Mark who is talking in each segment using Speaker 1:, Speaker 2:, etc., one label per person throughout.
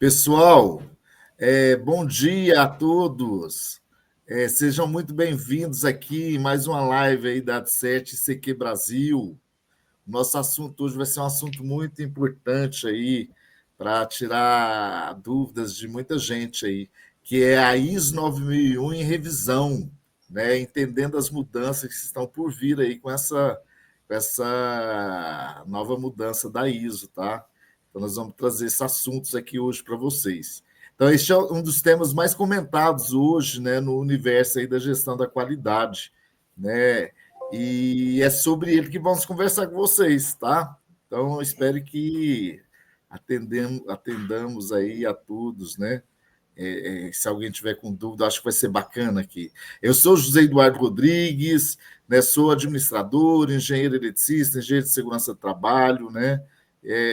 Speaker 1: Pessoal, bom dia a todos. Sejam muito bem-vindos aqui em mais uma live aí da AD7 CQ Brasil. Nosso assunto hoje vai ser um assunto muito importante aí para tirar dúvidas de muita gente aí, que é a ISO 9001 em revisão, né? Entendendo as mudanças que estão por vir aí com essa nova mudança da ISO, tá? Então, nós vamos trazer esses assuntos aqui hoje para vocês. Então, este é um dos temas mais comentados hoje, né, no universo aí da gestão da qualidade, né? E é sobre ele que vamos conversar com vocês, tá? Então, eu espero que atendamos aí a todos, né? Se alguém tiver com dúvida, acho que vai ser bacana aqui. Eu sou José Eduardo Rodrigues, né? Sou administrador, engenheiro eletricista, engenheiro de segurança do trabalho, né?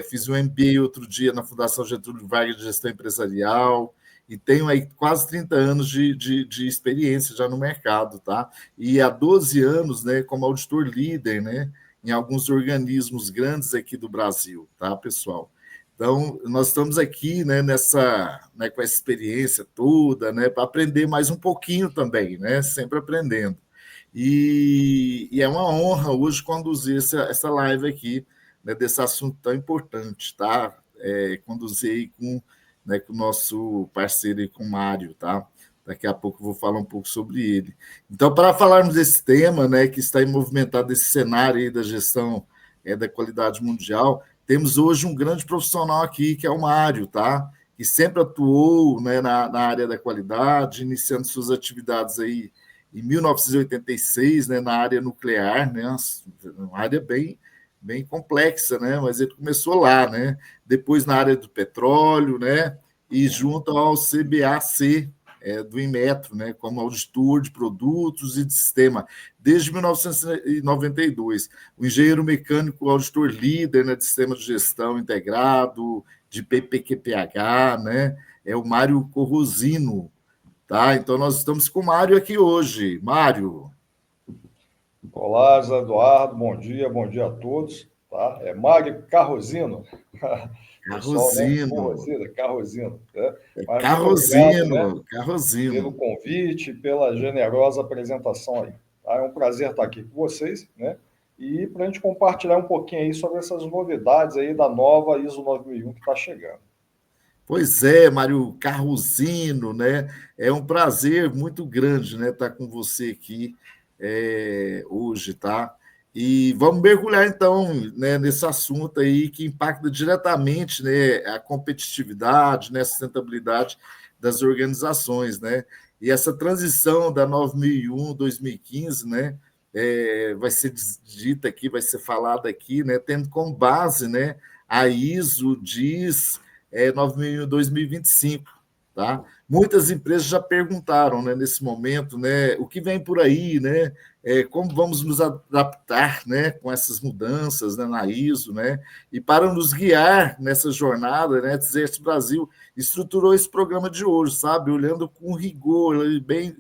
Speaker 1: Fiz um MBA outro dia na Fundação Getúlio Vargas de Gestão Empresarial e tenho aí quase 30 anos de experiência já no mercado, tá? E há 12 anos, né, como auditor líder, né, em alguns organismos grandes aqui do Brasil, tá, pessoal? Então, nós estamos aqui, né, com essa experiência toda, né, para aprender mais um pouquinho também, né, sempre aprendendo. E é uma honra hoje conduzir essa live aqui, né, desse assunto tão importante, tá? Conduzir aí com o nosso parceiro aí, com o Mário, tá? Daqui a pouco eu vou falar um pouco sobre ele. Então, para falarmos desse tema, né, que está movimentado esse cenário aí da gestão da qualidade mundial, temos hoje um grande profissional aqui, que é o Mário, tá? Que sempre atuou, né, na área da qualidade, iniciando suas atividades aí em 1986, né, na área nuclear, né, uma área bem complexa, né, mas ele começou lá, né, depois na área do petróleo, né, e junto ao CBAC, do Inmetro, né, como auditor de produtos e de sistema, desde 1992. O engenheiro mecânico, auditor líder, né, de sistema de gestão integrado, de PPQPH, né, é o Mário Corrosino, tá? Então, nós estamos com o Mário aqui hoje. Mário.
Speaker 2: Olá, José Eduardo, bom dia a todos. Tá? É Mário Carrosino. Pessoal, né?
Speaker 1: Carrosino.
Speaker 2: Carrosino. Né? Mas muito obrigado, né, pelo
Speaker 1: Carrosino.
Speaker 2: convite, pela generosa apresentação aí. Tá? É um prazer estar aqui com vocês, né? E para a gente compartilhar um pouquinho aí sobre essas novidades aí da nova ISO 9001 que está chegando.
Speaker 1: Pois é, Mário Carrosino, né? É um prazer muito grande, né, estar com você aqui hoje, tá? E vamos mergulhar, então, né, nesse assunto aí que impacta diretamente, né, a competitividade, né, a sustentabilidade das organizações, né? E essa transição da 9001, 2015, né, vai ser dita aqui, vai ser falada aqui, né, tendo como base, né, a ISO diz 2025, tá? Muitas empresas já perguntaram, né, nesse momento, né, o que vem por aí, né? Como vamos nos adaptar, né, com essas mudanças, né, na ISO, né? E para nos guiar nessa jornada, né, a Exército Brasil estruturou esse programa de hoje, sabe? Olhando com rigor, bem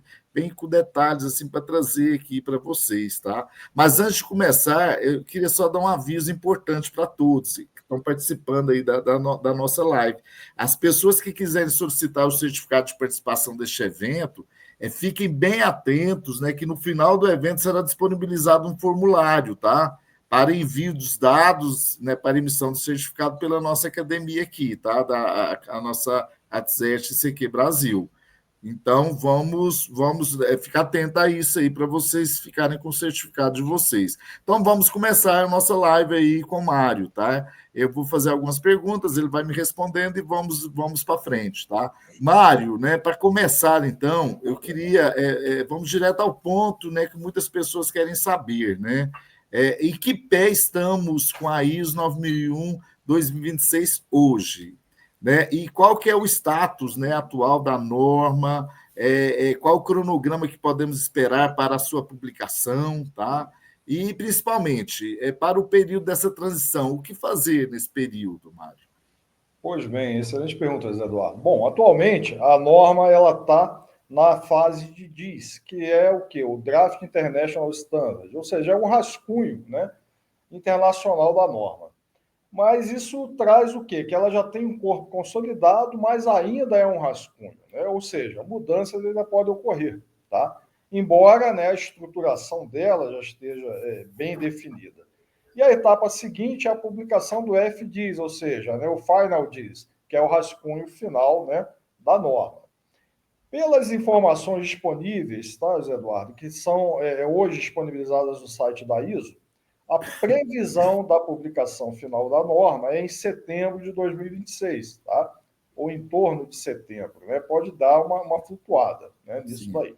Speaker 1: com detalhes assim para trazer aqui para vocês, tá? Mas antes de começar, eu queria só dar um aviso importante para todos que estão participando aí da nossa live. As pessoas que quiserem solicitar o certificado de participação deste evento, fiquem bem atentos, né, que no final do evento será disponibilizado um formulário, tá? Para envio dos dados, né, para emissão do certificado pela nossa academia aqui, tá? A nossa ATSET CQ Brasil. Então, vamos ficar atento a isso aí, para vocês ficarem com o certificado de vocês. Então, vamos começar a nossa live aí com o Mário, tá? Eu vou fazer algumas perguntas, ele vai me respondendo e vamos para frente, tá? Mário, né, para começar, então, eu queria, vamos direto ao ponto, né, que muitas pessoas querem saber, né? Em que pé estamos com a ISO 9001 2026 hoje? Né? E qual que é o status, né, atual da norma, qual o cronograma que podemos esperar para a sua publicação, tá? E, principalmente, para o período dessa transição, o que fazer nesse período, Mário?
Speaker 2: Pois bem, excelente pergunta, José Eduardo. Bom, atualmente a norma ela está na fase de DIS, que é o que? O Draft International Standard, ou seja, é um rascunho, né, internacional da norma. mas isso traz o quê? Que ela já tem um corpo consolidado, mas ainda é um rascunho, né? Ou seja, mudanças ainda podem ocorrer, tá? Embora, né, a estruturação dela já esteja bem definida. E a etapa seguinte é a publicação do FDIS, ou seja, né, o Final DIS, que é o rascunho final, né, da norma. Pelas informações disponíveis, tá, José Eduardo, que são hoje disponibilizadas no site da ISO, a previsão da publicação final da norma é em setembro de 2026, tá? Ou em torno de setembro, né? Pode dar uma flutuada, né, nisso
Speaker 1: Sim,
Speaker 2: daí.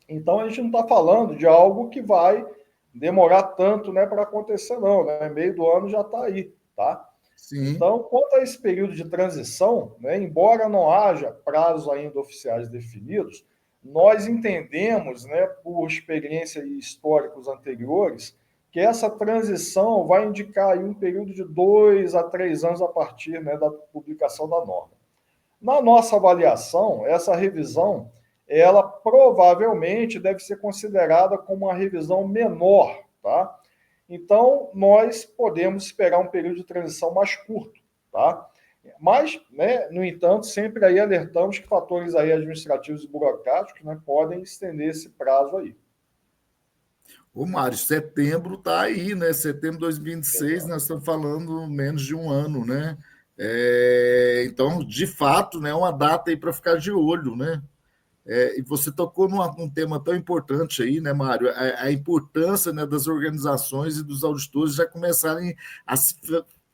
Speaker 2: Então, a gente não está falando de algo que vai demorar tanto, né, para acontecer, não, né? Meio do ano já está aí, tá?
Speaker 1: sim,
Speaker 2: Então, quanto a esse período de transição, né, embora não haja prazos ainda oficiais definidos, nós entendemos, né, por experiência e históricos anteriores, que essa transição vai indicar aí um período de 2 a 3 anos a partir, né, da publicação da norma. Na nossa avaliação, essa revisão, ela provavelmente deve ser considerada como uma revisão menor, tá? Então, nós podemos esperar um período de transição mais curto, tá? Mas, né, no entanto, sempre aí alertamos que fatores aí administrativos e burocráticos, né, podem estender esse prazo aí.
Speaker 1: Ô, Mário, setembro está aí, né? Setembro de 2026,
Speaker 2: Exato.
Speaker 1: nós estamos falando menos de um ano, né? Então, de fato, né, é uma data aí para ficar de olho, né? E você tocou num tema tão importante aí, né, Mário? A importância, né, das organizações e dos auditores já começarem a se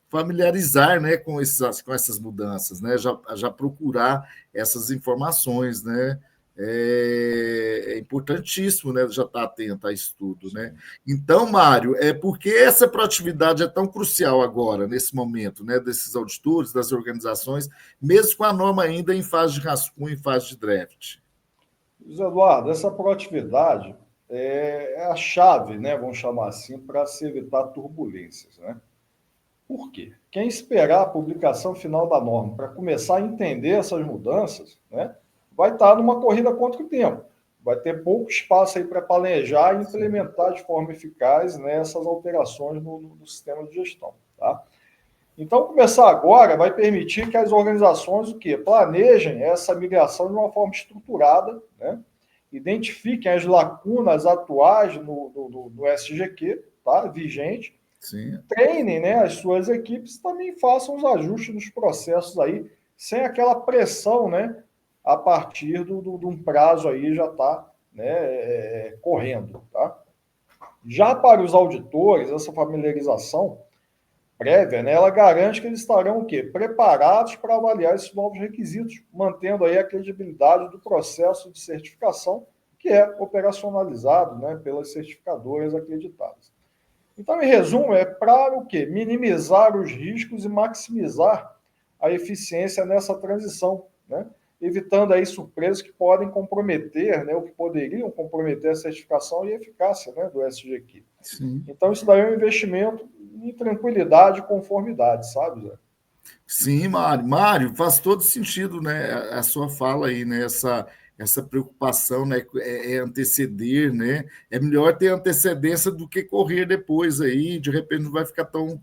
Speaker 1: familiarizar, né, com essas mudanças, né? Já procurar essas informações, né? É importantíssimo, né? Já estar atento a isso tudo, né?
Speaker 2: Sim.
Speaker 1: Então, Mário, por que essa proatividade é tão crucial agora, nesse momento, né? Desses auditores, das organizações, mesmo com a norma ainda em fase de rascunho, em fase de draft?
Speaker 2: José Eduardo, essa proatividade é a chave, né, vamos chamar assim, para se evitar turbulências, né? Por quê? Quem esperar a publicação final da norma para começar a entender essas mudanças, né, vai estar numa corrida contra o tempo. Vai ter pouco espaço aí para planejar e
Speaker 1: Sim.
Speaker 2: implementar de forma eficaz, né, essas alterações no sistema de gestão. Tá? Então, começar agora vai permitir que as organizações o quê? Planejem essa migração de uma forma estruturada, né? Identifiquem as lacunas atuais no SGQ, tá? Vigente,
Speaker 1: Sim,
Speaker 2: treinem, né, as suas equipes e também façam os ajustes nos processos aí, sem aquela pressão, né, a partir de um prazo aí já está, né, correndo. Tá? Já para os auditores, essa familiarização prévia, né, ela garante que eles estarão o quê? Preparados para avaliar esses novos requisitos, mantendo aí a credibilidade do processo de certificação que é operacionalizado, né, pelas certificadoras acreditadas. Então, em resumo, é para o quê? Minimizar os riscos e maximizar a eficiência nessa transição, né? Evitando aí surpresas que podem comprometer, né, ou que poderiam comprometer a certificação e a eficácia, né, do SGQ.
Speaker 1: sim.
Speaker 2: Então, isso daí é um investimento em tranquilidade e conformidade, sabe, Zé?
Speaker 1: Sim, Mário. Mário, faz todo sentido, né? A sua fala aí, né? Essa preocupação, né? É anteceder, né? É melhor ter antecedência do que correr depois aí, de repente não vai ficar tão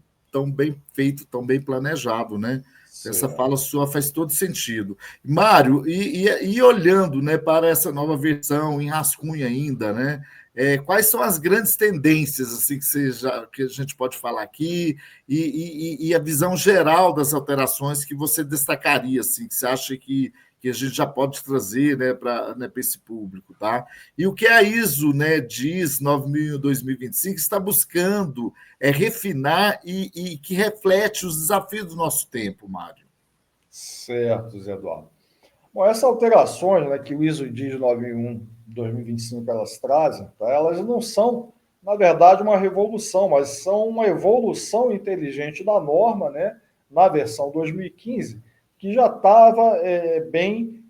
Speaker 1: bem feito, tão bem planejado, né? Essa fala
Speaker 2: Certo.
Speaker 1: sua faz todo sentido. Mário, e olhando, né, para essa nova versão em rascunho ainda, né? Quais são as grandes tendências assim que a gente pode falar aqui e a visão geral das alterações que você destacaria, assim, que você acha que a gente já pode trazer, né, para esse público, tá? E o que a ISO, né, diz 9000-2025 está buscando refinar e que reflete os desafios do nosso tempo, Mário.
Speaker 2: Certo, Zé Eduardo. Bom, essas alterações, né, que o ISO diz 9001/2025 elas trazem, tá? Elas não são, na verdade, uma revolução, mas são uma evolução inteligente da norma, né, na versão 2015, que já estava bem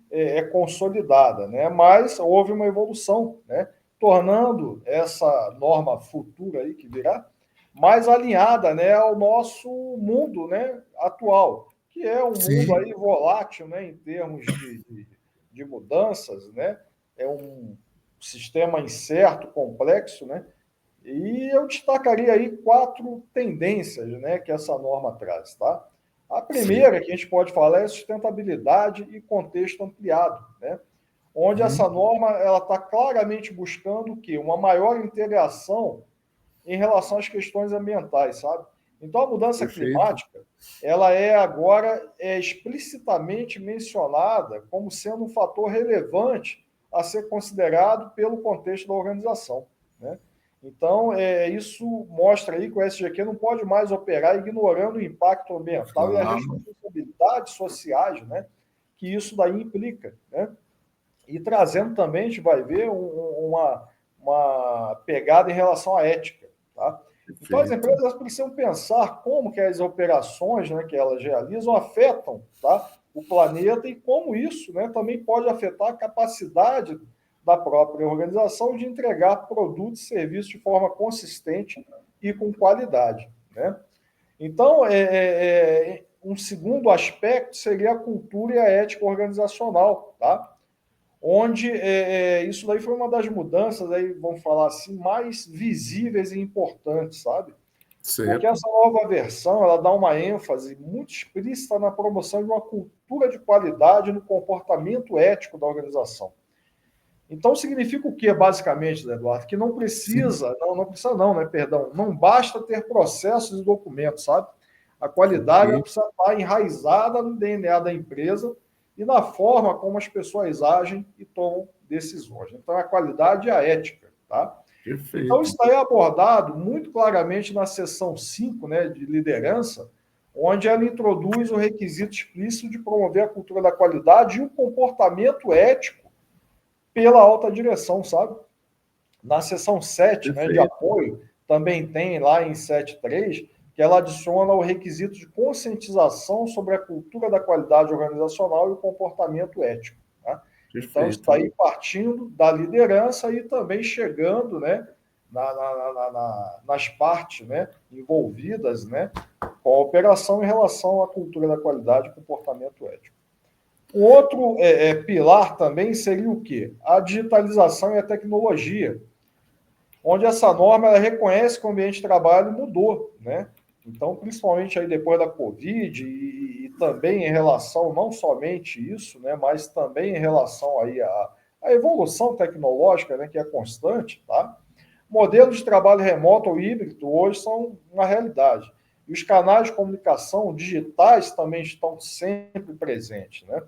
Speaker 2: consolidada, né, mas houve uma evolução, né, tornando essa norma futura aí que virá mais alinhada, né, ao nosso mundo, né, atual, que é um mundo
Speaker 1: Sim,
Speaker 2: aí volátil, né, em termos de mudanças, né, é um sistema incerto, complexo, né, E eu destacaria aí 4 tendências, né, que essa norma traz, tá? A
Speaker 1: Sim.
Speaker 2: primeira que a gente pode falar é sustentabilidade e contexto ampliado, né? Onde essa norma ela está claramente buscando o quê? Uma maior integração em relação às questões ambientais, sabe? Então, a mudança
Speaker 1: Perfeito.
Speaker 2: climática, ela é agora explicitamente mencionada como sendo um fator relevante a ser considerado pelo contexto da organização, né? Então, isso mostra aí que o SGQ não pode mais operar ignorando o impacto ambiental e as
Speaker 1: Claro.
Speaker 2: responsabilidades sociais, né, que isso daí implica, né? E trazendo também, a gente vai ver uma pegada em relação à ética. Tá? Então, as
Speaker 1: Perfeito.
Speaker 2: empresas precisam pensar como que as operações, né, que elas realizam afetam, tá, o planeta e como isso, né, também pode afetar a capacidade da própria organização de entregar produtos e serviços de forma consistente e com qualidade. Né? Então, um segundo aspecto seria a cultura e a ética organizacional, tá? Onde isso daí foi uma das mudanças, aí, vamos falar assim, mais visíveis e importantes, sabe? Porque
Speaker 1: Certo.
Speaker 2: essa nova versão, ela dá uma ênfase muito explícita na promoção de uma cultura de qualidade no comportamento ético da organização. Então, significa o que, basicamente, né, Eduardo? Que não
Speaker 1: Sim.
Speaker 2: precisa, não precisa não, né, perdão, não basta ter processos e documentos, sabe? A qualidade ela
Speaker 1: Ok.
Speaker 2: precisa estar enraizada no DNA da empresa e na forma como as pessoas agem e tomam decisões. Então, a qualidade e a ética, tá? Então,
Speaker 1: Perfeito.
Speaker 2: isso aí é abordado muito claramente na seção 5, né, de liderança, onde ela introduz o requisito explícito de promover a cultura da qualidade e o comportamento ético pela alta direção, sabe? Na seção 7, né, de
Speaker 1: Perfeito.
Speaker 2: apoio, também tem lá em 7.3, que ela adiciona o requisito de conscientização sobre a cultura da qualidade organizacional e o comportamento ético. Né? Então, isso está
Speaker 1: Perfeito.
Speaker 2: aí partindo da liderança e também chegando, né, nas partes, né, envolvidas, né, com a operação em relação à cultura da qualidade e comportamento ético. O outro pilar também seria o quê? A digitalização e a tecnologia, onde essa norma ela reconhece que o ambiente de trabalho mudou, né? Então, principalmente aí depois da Covid e também em relação, não somente isso, né, mas também em relação aí à evolução tecnológica, né, que é constante, tá? Modelos de trabalho remoto ou híbrido hoje são uma realidade. E os canais de comunicação digitais também estão sempre presentes, né?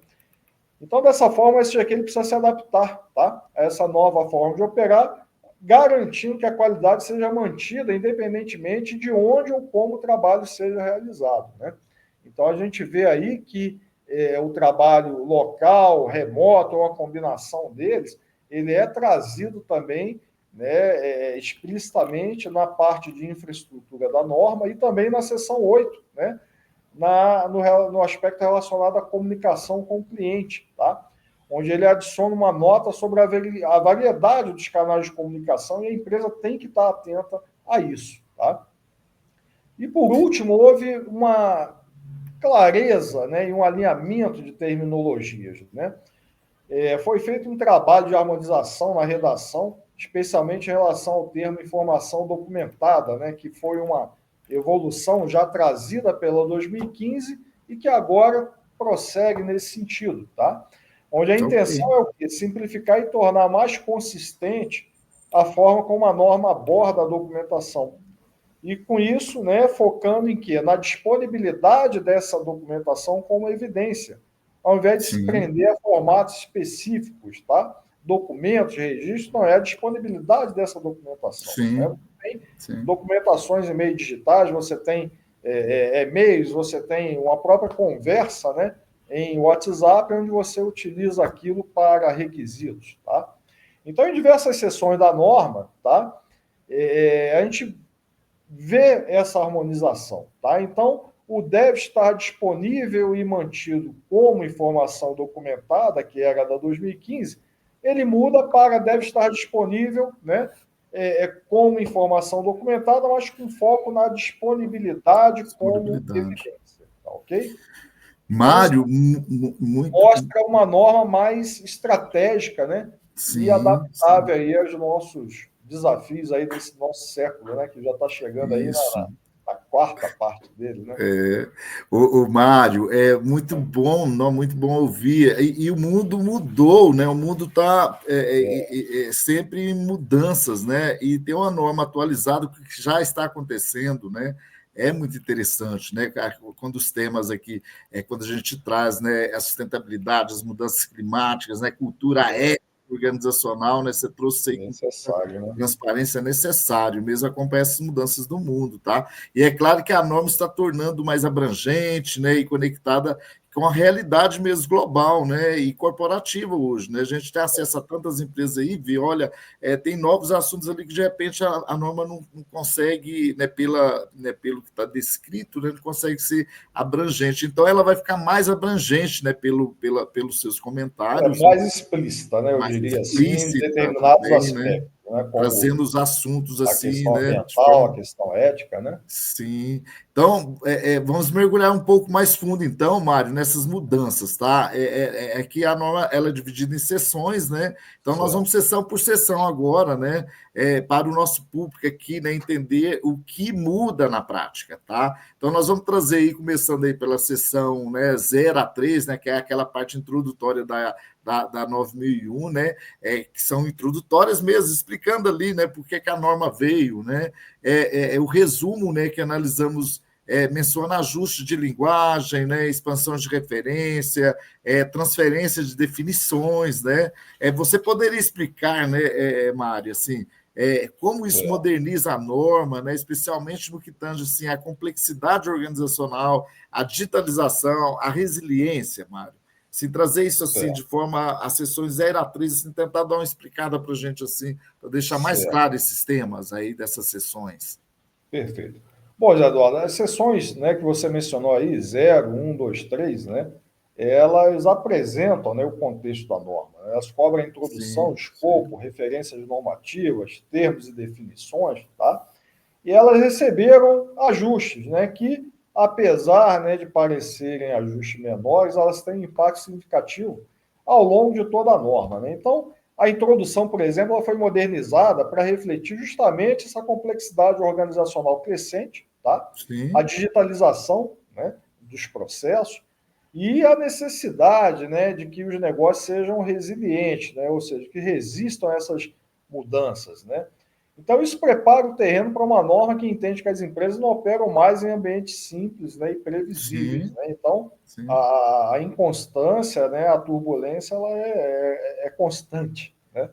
Speaker 2: Então, dessa forma, esse GQ ele precisa se adaptar, tá, a essa nova forma de operar, garantindo que a qualidade seja mantida, independentemente de onde ou como o trabalho seja realizado. Né? Então, a gente vê aí que o trabalho local, remoto, ou a combinação deles, ele é trazido também, né, explicitamente na parte de infraestrutura da norma e também na seção 8, né, no aspecto relacionado à comunicação com o cliente, tá? Onde ele adiciona uma nota sobre a variedade dos canais de comunicação e a empresa tem que estar atenta a isso. Tá? E, por último, houve uma clareza, né, e um alinhamento de terminologias. Né? Foi feito um trabalho de harmonização na redação, especialmente em relação ao termo informação documentada, né, que foi uma evolução já trazida pela 2015 e que agora prossegue nesse sentido, tá? Onde a
Speaker 1: Tá ok.
Speaker 2: intenção é o quê? Simplificar e tornar mais consistente a forma como a norma aborda a documentação. E com isso, né, focando em quê? Na disponibilidade dessa documentação como evidência, ao invés de se
Speaker 1: Sim.
Speaker 2: prender a formatos específicos, tá? Documentos, registros, não é a disponibilidade dessa documentação. Né?
Speaker 1: Sim.
Speaker 2: Você tem
Speaker 1: Sim.
Speaker 2: documentações em meios digitais, você tem e-mails, você tem uma própria conversa, né, em WhatsApp, onde você utiliza aquilo para requisitos, tá? Então, em diversas seções da norma, tá? A gente ver essa harmonização. Tá? Então, o deve estar disponível e mantido como informação documentada, que era da 2015, ele muda para deve estar disponível, né, como informação documentada, mas com foco na disponibilidade como
Speaker 1: Disponibilidade.
Speaker 2: evidência. Tá, ok? Então, isso
Speaker 1: Mário, muito.
Speaker 2: mostra uma norma mais estratégica, né, e
Speaker 1: Sim, sim.
Speaker 2: adaptável aí aos nossos desafios aí desse nosso século, né? Que já está chegando aí
Speaker 1: Isso.
Speaker 2: na quarta parte dele, né?
Speaker 1: O Mário, é muito bom, não, muito bom ouvir. E o mundo mudou, né? O mundo está sempre em mudanças, né? E tem uma norma atualizada que já está acontecendo, né? É muito interessante, né? Quando os temas aqui, quando a gente traz, né, a sustentabilidade, as mudanças climáticas, né, cultura ética organizacional, né? Você trouxe aí com
Speaker 2: Necessário, né?
Speaker 1: transparência necessário, mesmo acompanhar essas mudanças do mundo, tá? E é claro que a norma está tornando mais abrangente, né, e conectada com a realidade mesmo global, né, e corporativa hoje, né? A gente tem acesso a tantas empresas aí, vê, olha, tem novos assuntos ali que de repente a norma não consegue, né, pelo que está descrito, né, não consegue ser abrangente. Então ela vai ficar mais abrangente, né, pelos seus comentários, né,
Speaker 2: Mais explícita, né? Eu
Speaker 1: mais
Speaker 2: diria assim, em
Speaker 1: explícita
Speaker 2: determinados
Speaker 1: também, né?
Speaker 2: aspectos, né? Como
Speaker 1: Trazendo os assuntos
Speaker 2: a
Speaker 1: assim,
Speaker 2: questão
Speaker 1: né, de
Speaker 2: ambiental, a
Speaker 1: forma.
Speaker 2: questão ética, né?
Speaker 1: Sim. Então, vamos mergulhar um pouco mais fundo, então, Mário, nessas mudanças, tá? Que a norma ela é dividida em sessões, né? Então, nós
Speaker 2: Certo.
Speaker 1: vamos sessão por sessão agora, né? Para o nosso público aqui, né, entender o que muda na prática, tá? Então, nós vamos trazer aí, começando aí pela sessão, né, 0 a 3, né? Que é aquela parte introdutória da 9001, né? Que são introdutórias mesmo, explicando ali, né, por que a norma veio, né? O resumo, né, que analisamos menciona ajuste de linguagem, né, expansão de referência, transferência de definições, né? Você poderia explicar, né, Mário, assim, como isso
Speaker 2: Certo.
Speaker 1: moderniza a norma, né, especialmente no que tange assim, a complexidade organizacional, a digitalização, a resiliência, Mário? Se trazer isso assim de
Speaker 2: Certo.
Speaker 1: forma a sessões 0 a 3, assim, tentar dar uma explicada para a gente assim, para deixar mais
Speaker 2: Certo.
Speaker 1: claro esses temas aí dessas sessões.
Speaker 2: Perfeito. Bom, Zé Eduardo, as sessões, né, que você mencionou aí, 0, 1, 2, 3, né, elas apresentam, né, o contexto da norma. Elas cobrem a introdução,
Speaker 1: Sim,
Speaker 2: escopo, referências normativas, termos e definições, tá? E elas receberam ajustes, né, que, apesar, né, de parecerem ajustes menores, elas têm impacto significativo ao longo de toda a norma, né? Então, a introdução, por exemplo, ela foi modernizada para refletir justamente essa complexidade organizacional crescente, tá? A
Speaker 1: sim,
Speaker 2: digitalização, né, dos processos e a necessidade, né, de que os negócios sejam resilientes, né, ou seja, que resistam a essas mudanças, né? Então, isso prepara o terreno para uma norma que entende que as empresas não operam mais em ambientes simples, né, e previsíveis,
Speaker 1: sim,
Speaker 2: né? Então,
Speaker 1: sim,
Speaker 2: a inconstância, né, a turbulência, ela é constante, né?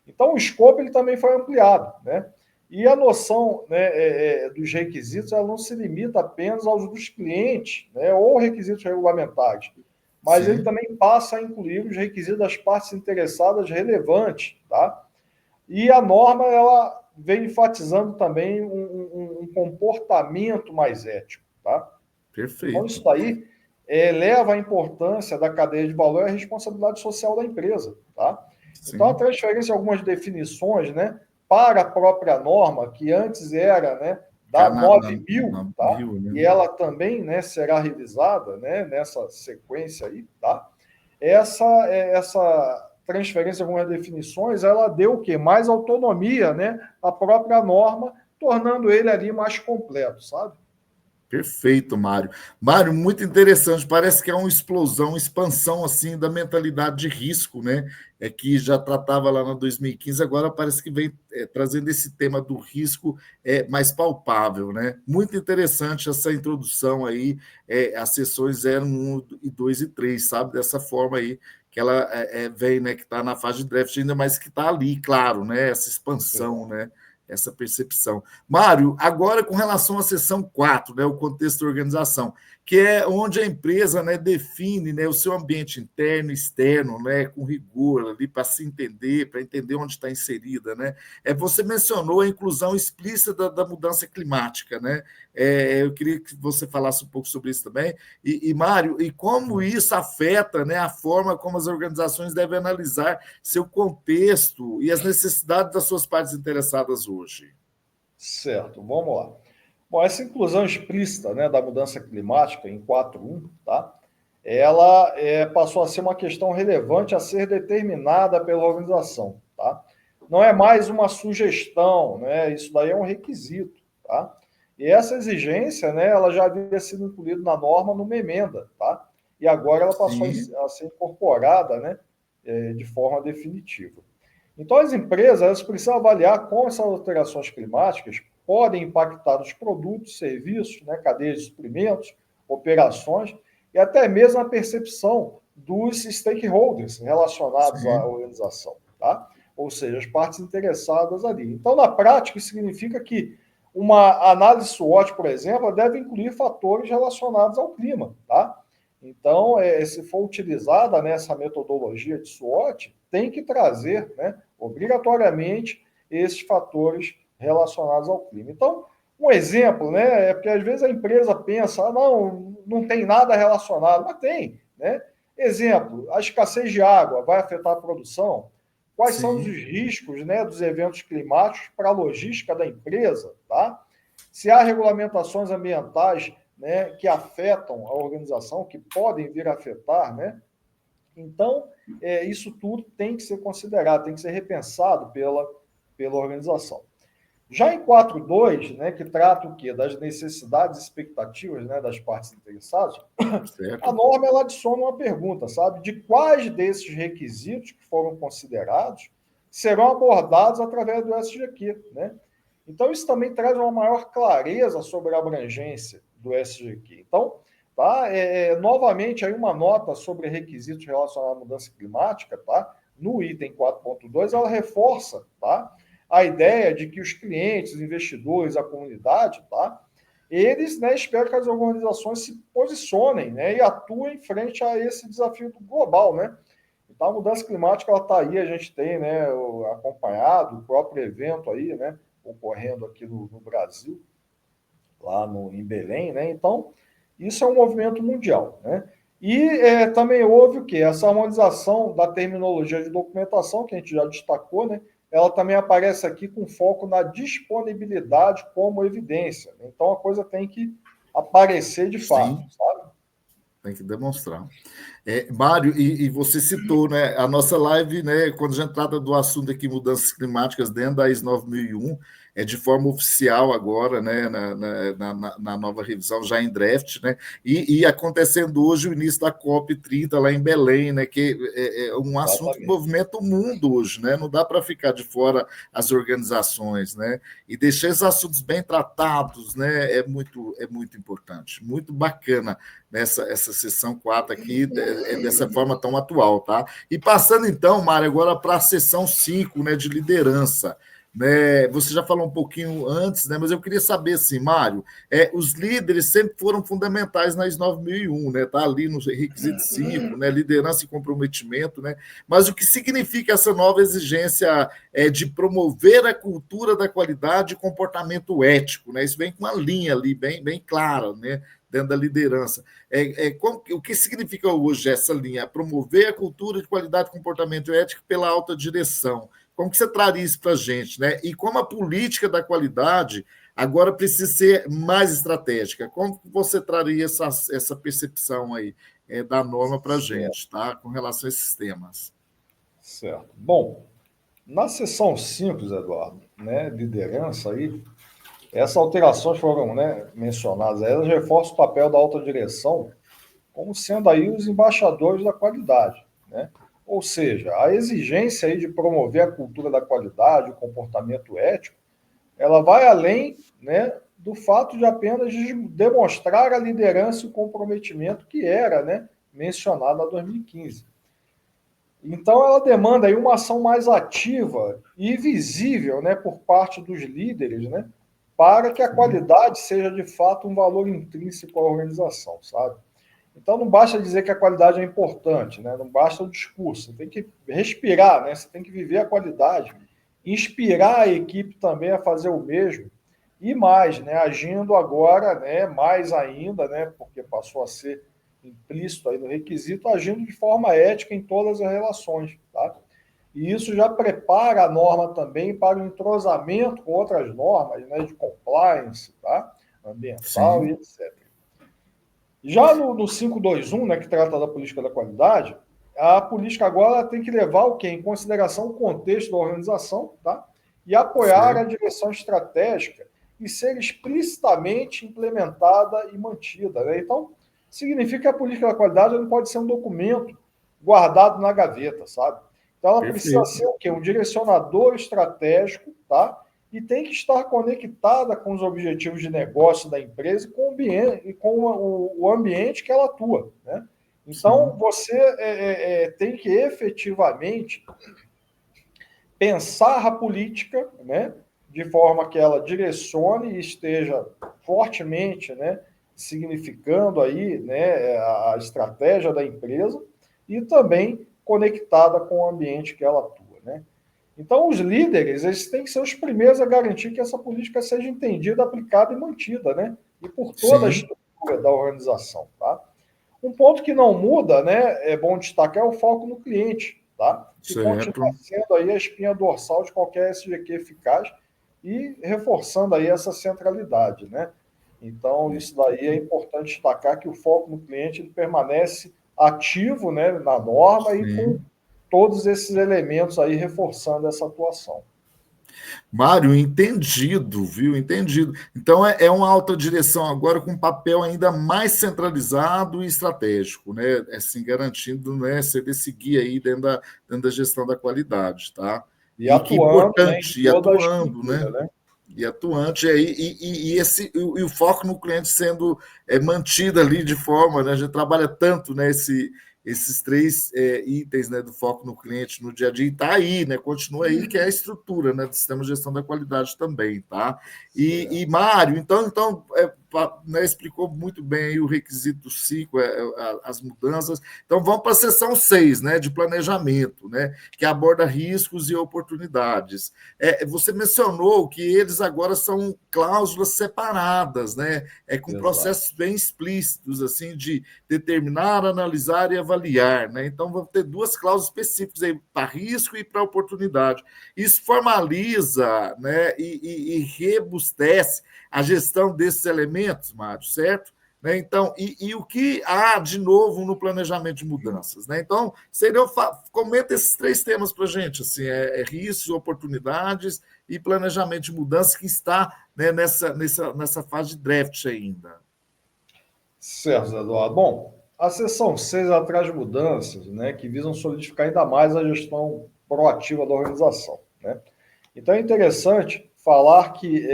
Speaker 2: Então, o escopo ele também foi ampliado, né? E a noção, né, dos requisitos ela não se limita apenas aos dos clientes, né, ou requisitos regulamentares, mas ele
Speaker 1: sim,
Speaker 2: também passa a incluir os requisitos das partes interessadas relevantes, tá? E a norma ela vem enfatizando também um comportamento mais ético, tá? Então,
Speaker 1: perfeito.
Speaker 2: isso daí eleva a importância da cadeia de valor e a responsabilidade social da empresa. Tá? Então, a
Speaker 1: Sim,
Speaker 2: transferência de algumas definições, né, para a própria norma, que antes era, né,
Speaker 1: cá
Speaker 2: da 9.000,
Speaker 1: na
Speaker 2: tá?
Speaker 1: mil, né?
Speaker 2: E ela também, né, será revisada, né, nessa sequência aí, tá? Essa transferência de algumas definições, ela deu o quê? Mais autonomia, né, à própria norma, tornando ele ali mais completo, sabe?
Speaker 1: Perfeito, Mário. Mário, muito interessante. Parece que é uma explosão, uma expansão assim da mentalidade de risco, né? Que já tratava lá na 2015, agora parece que vem trazendo esse tema do risco mais palpável, né? Muito interessante essa introdução aí, as sessões 0, 1 e 2 e 3, sabe? Dessa forma aí que ela vem, né? Que está na fase de draft ainda, mas que está ali, claro, né? Essa expansão, né? Essa percepção. Mário, agora com relação à seção 4, né, o contexto da organização, que é onde a empresa, né, define, né, o seu ambiente interno e externo, né, com rigor ali para se entender, para entender onde está inserida, né? Você mencionou a inclusão explícita da mudança climática, né? Eu queria que você falasse um pouco sobre isso também. Mário, e como isso afeta, né, a forma como as organizações devem analisar seu contexto e as necessidades das suas partes interessadas hoje?
Speaker 2: Certo, vamos lá. Bom, essa inclusão explícita, né, da mudança climática em 4.1, tá? Ela passou a ser uma questão relevante a ser determinada pela organização, tá? não é mais uma sugestão, né? Isso daí é um requisito, tá? E essa exigência, né, ela já havia sido incluída na norma numa emenda, tá? E agora ela passou
Speaker 1: Sim,
Speaker 2: a ser incorporada, né, de forma definitiva. Então, as empresas elas precisam avaliar como essas alterações climáticas podem impactar os produtos, serviços, né, cadeias de suprimentos, operações e até mesmo a percepção dos stakeholders relacionados à
Speaker 1: sim,
Speaker 2: organização, tá? Ou seja, as partes interessadas ali. Então, na prática, isso significa que uma análise SWOT, por exemplo, deve incluir fatores relacionados ao clima, tá? Então, se for utilizada nessa metodologia de SWOT, tem que trazer, né, obrigatoriamente esses fatores relacionados ao clima. Então, um exemplo, né, é porque às vezes a empresa pensa, não tem nada relacionado, mas tem, né? Exemplo, a escassez de água vai afetar a produção? Quais são os
Speaker 1: sim.
Speaker 2: riscos, né, dos eventos climáticos para a logística da empresa, tá? Se há regulamentações ambientais, né, que afetam a organização, que podem vir a afetar, né? Então, isso tudo tem que ser considerado, tem que ser repensado pela organização. Já em 4.2, né, que trata o quê? Das necessidades e expectativas, né, das partes interessadas, a
Speaker 1: Certo?
Speaker 2: norma ela adiciona uma pergunta, sabe? De quais desses requisitos que foram considerados serão abordados através do SGQ, né? Então, isso também traz uma maior clareza sobre a abrangência do SGQ. Então, tá? Novamente, aí uma nota sobre requisitos relacionados à mudança climática, tá? No item 4.2, ela reforça, tá? A ideia de que os clientes, os investidores, a comunidade, tá? Eles, né, esperam que as organizações se posicionem, né, e atuem frente a esse desafio global, né? Então, a mudança climática, ela está aí, a gente tem, né, acompanhado o próprio evento aí, né, ocorrendo aqui no Brasil, lá em Belém, né? Então, isso é um movimento mundial, né? E também houve o quê? Essa harmonização da terminologia de documentação, que a gente já destacou, né? Ela também aparece aqui com foco na disponibilidade como evidência. Então, a coisa tem que aparecer de fato,
Speaker 1: Sim,
Speaker 2: sabe?
Speaker 1: tem que demonstrar. Mário, e você citou, né, a nossa live, né, quando a gente trata do assunto aqui, mudanças climáticas dentro da IS 9001, é de forma oficial agora, né, na nova revisão, já em draft, né, e acontecendo hoje o início da COP30 lá em Belém, né, que é um assunto que
Speaker 2: Exatamente.
Speaker 1: movimenta o mundo hoje, né, não dá para ficar de fora as organizações, né, e deixar esses assuntos bem tratados, né, é muito importante, muito bacana essa sessão 4 aqui, dessa forma tão atual, tá? E passando então, Mário, agora para a sessão 5, né, de liderança. Né, você já falou um pouquinho antes, né, mas eu queria saber, assim, Mário, os líderes sempre foram fundamentais na IS 9001, né, tá ali no requisito 5, né, liderança e comprometimento, né, mas o que significa essa nova exigência de promover a cultura da qualidade e comportamento ético, né, isso vem com uma linha ali bem clara, né, dentro da liderança. O que significa hoje essa linha? Promover a cultura de qualidade, comportamento ético pela alta direção. Como que você traria isso para a gente, né? E como a política da qualidade agora precisa ser mais estratégica. Como que você traria essa percepção aí da norma para a
Speaker 2: Certo,
Speaker 1: gente, tá? Com relação a esses temas.
Speaker 2: certo. Bom, na seção simples, Eduardo, né, liderança aí, essas alterações foram, né, mencionadas, elas reforçam o papel da alta direção como sendo aí os embaixadores da qualidade, né? Ou seja, a exigência aí de promover a cultura da qualidade, o comportamento ético, ela vai além, né, do fato de apenas demonstrar a liderança e o comprometimento que era, né, mencionado na 2015. Então, ela demanda aí uma ação mais ativa e visível, né, por parte dos líderes, né, para que a
Speaker 1: Sim,
Speaker 2: qualidade seja de fato um valor intrínseco à organização, sabe? Então, não basta dizer que a qualidade é importante, né? Não basta o discurso, você tem que respirar, né? Você tem que viver a qualidade, inspirar a equipe também a fazer o mesmo e mais, né? Agindo agora, né? Mais ainda, né? Porque passou a ser implícito aí no requisito, agindo de forma ética em todas as relações, tá? E isso já prepara a norma também para o entrosamento com outras normas, né? De compliance, tá? Ambiental e
Speaker 1: sim,
Speaker 2: etc. Já no 521, né, que trata da política da qualidade, a política agora tem que levar o quê? Em consideração o contexto da organização, tá? E apoiar a direção estratégica e ser explicitamente implementada e mantida, né? Então, significa que a política da qualidade não pode ser um documento guardado na gaveta, sabe? Então, ela precisa ser o quê? Um direcionador estratégico, tá? E tem que estar conectada com os objetivos de negócio da empresa e com o ambiente que ela atua, né? Então, você tem que efetivamente pensar a política, né, de forma que ela direcione e esteja fortemente, né, significando aí, né, a estratégia da empresa e também conectada com o ambiente que ela atua, né? Então, os líderes, eles têm que ser os primeiros a garantir que essa política seja entendida, aplicada e mantida, né? E por toda a estrutura da organização, tá? Um ponto que não muda, né, é bom destacar, é o foco no cliente, tá? Que continua sendo aí a espinha dorsal de qualquer SGQ eficaz e reforçando aí essa centralidade, né? Então, isso daí é importante destacar que o foco no cliente ele permanece ativo, né, na norma e com todos esses elementos aí reforçando essa atuação.
Speaker 1: Mário, entendido, viu? Entendido. Então, é uma alta direção agora com um papel ainda mais centralizado e estratégico, né? Assim, garantindo, né, você seguir aí dentro da gestão da qualidade, tá?
Speaker 2: E atuando, né, em
Speaker 1: importante, e
Speaker 2: toda a
Speaker 1: atuando,
Speaker 2: estrutura,
Speaker 1: né?
Speaker 2: né?
Speaker 1: E atuante aí, e o foco no cliente sendo mantido ali de forma, né? A gente trabalha tanto, né? Esses três itens, né, do foco no cliente no dia a dia, e está aí, né? Continua aí, que é a estrutura, né, do sistema de gestão da qualidade também, tá? E Mário, então né, explicou muito bem aí o requisito 5, as mudanças. Então vamos para a seção 6, né, de planejamento, né, que aborda riscos e oportunidades. Você mencionou que eles agora são cláusulas separadas, né, com processos bem explícitos, assim, de determinar, analisar e avaliar, né? Então, vão ter duas cláusulas específicas aí para risco e para oportunidade. Isso formaliza, né, e rebustece a gestão desses elementos, Mário, certo? Né? Então, o que há de novo no planejamento de mudanças? Né? Então, comenta esses três temas para a gente, assim, riscos, oportunidades e planejamento de mudanças que está, né, nessa fase de draft ainda.
Speaker 2: Certo, Eduardo. Bom, a seção 6 traz mudanças, né, que visam solidificar ainda mais a gestão proativa da organização, né? Então é interessante falar que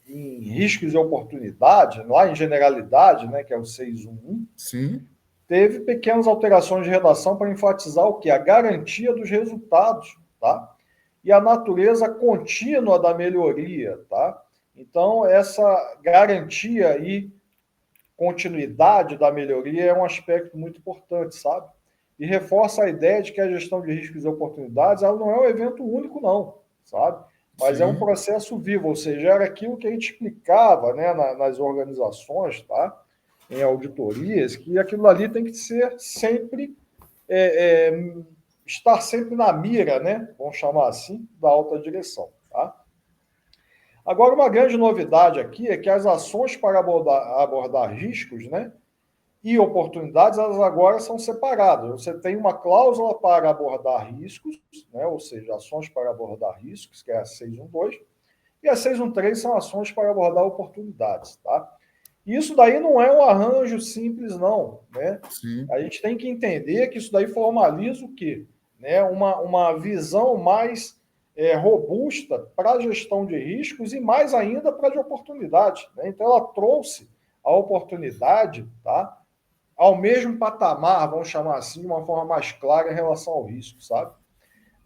Speaker 2: em riscos e oportunidades, lá em generalidade, né, que é o 611,
Speaker 1: Sim.
Speaker 2: teve pequenas alterações de redação para enfatizar o que? A garantia dos resultados, tá? E a natureza contínua da melhoria, tá? Então, essa garantia e continuidade da melhoria é um aspecto muito importante, sabe? E reforça a ideia de que a gestão de riscos e oportunidades ela não é um evento único, não, sabe? Mas é um processo vivo, ou seja, era aquilo que a gente explicava, né, nas organizações, tá? Em auditorias, que aquilo ali tem que ser sempre estar sempre na mira, né? Vamos chamar assim, da alta direção, tá? Agora, uma grande novidade aqui é que as ações para abordar riscos, né, e oportunidades, elas agora são separadas. Você tem uma cláusula para abordar riscos, né, ou seja, ações para abordar riscos, que é a 612, e a 613 são ações para abordar oportunidades, tá? Isso daí não é um arranjo simples, não, né? A gente tem que entender que isso daí formaliza o quê? Né? Uma visão mais robusta para a gestão de riscos e mais ainda para a de oportunidade. Né? Então, ela trouxe a oportunidade, tá, ao mesmo patamar, vamos chamar assim, de uma forma mais clara em relação ao risco, sabe?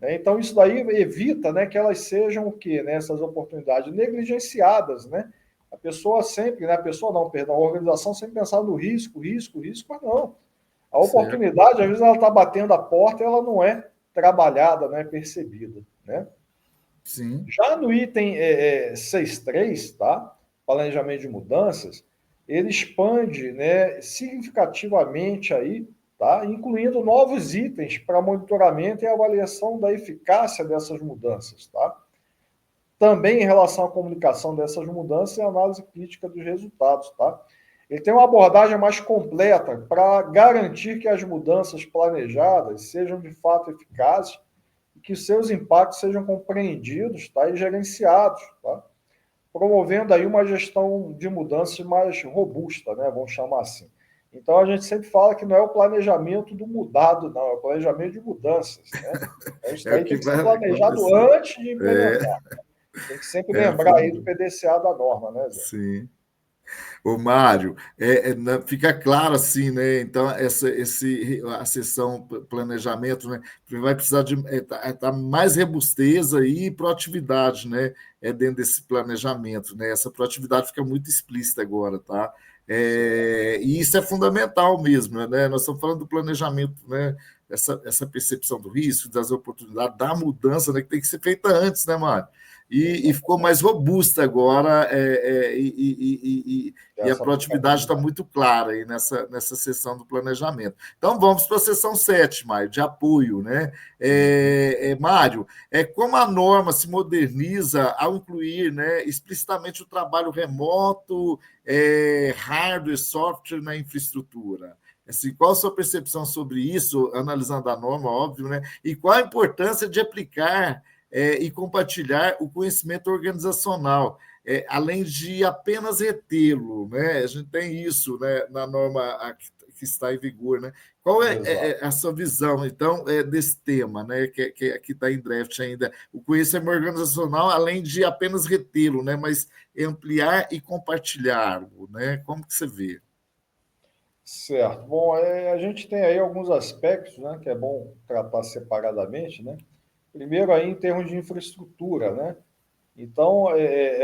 Speaker 2: Então, isso daí evita, né, que elas sejam o quê? Né, essas oportunidades negligenciadas, né? A pessoa sempre, né, a pessoa não, perdão, a organização sempre pensar no risco, mas não. A oportunidade, às vezes, ela está batendo a porta e ela não é trabalhada, não é percebida, né?
Speaker 1: Sim.
Speaker 2: Já no item 6.3, tá? Planejamento de mudanças, ele expande, né, significativamente aí, tá? Incluindo novos itens para monitoramento e avaliação da eficácia dessas mudanças, tá? Também em relação à comunicação dessas mudanças e análise crítica dos resultados, tá? Ele tem uma abordagem mais completa para garantir que as mudanças planejadas sejam de fato eficazes e que seus impactos sejam compreendidos, tá, e gerenciados, tá, promovendo aí uma gestão de mudanças mais robusta, né, vamos chamar assim. Então, a gente sempre fala que não é o planejamento do mudado, não, é o planejamento de mudanças, né? Então, isso
Speaker 1: É o
Speaker 2: daí
Speaker 1: que
Speaker 2: tem que ser
Speaker 1: vai
Speaker 2: planejado
Speaker 1: acontecer.
Speaker 2: antes de implementar. Tem que sempre
Speaker 1: É,
Speaker 2: lembrar aí do PDCA da norma, né, Zé?
Speaker 1: sim. Ô, Mário, fica claro assim, né? Então, a sessão planejamento, né? Vai precisar de tá mais robusteza e proatividade, né? Dentro desse planejamento, né? Essa proatividade fica muito explícita agora, tá? E isso é fundamental mesmo, né? Nós estamos falando do planejamento, né? Essa percepção do risco, das oportunidades, da mudança, né? Que tem que ser feita antes, né, Mário? E ficou mais robusta agora, e a
Speaker 2: Essa
Speaker 1: produtividade está
Speaker 2: aplicabilidade.
Speaker 1: muito clara aí nessa sessão do planejamento. Então, vamos para a sessão 7, Mário, de apoio. Né? Mário, como a norma se moderniza ao incluir, né, explicitamente o trabalho remoto, hardware, software na infraestrutura? Assim, qual a sua percepção sobre isso, analisando a norma, óbvio, né? E qual a importância de aplicar e compartilhar o conhecimento organizacional, além de apenas retê-lo, né? A gente tem isso, né, na norma que está em vigor, né? Qual
Speaker 2: Exato.
Speaker 1: a sua visão, então, desse tema, né, que está em draft ainda? O conhecimento organizacional, além de apenas retê-lo, né, mas ampliar e compartilhar-lo, né? Como que você vê?
Speaker 2: Certo. Bom, a gente tem aí alguns aspectos, né, que é bom tratar separadamente, né? Primeiro aí em termos de infraestrutura, né? Então,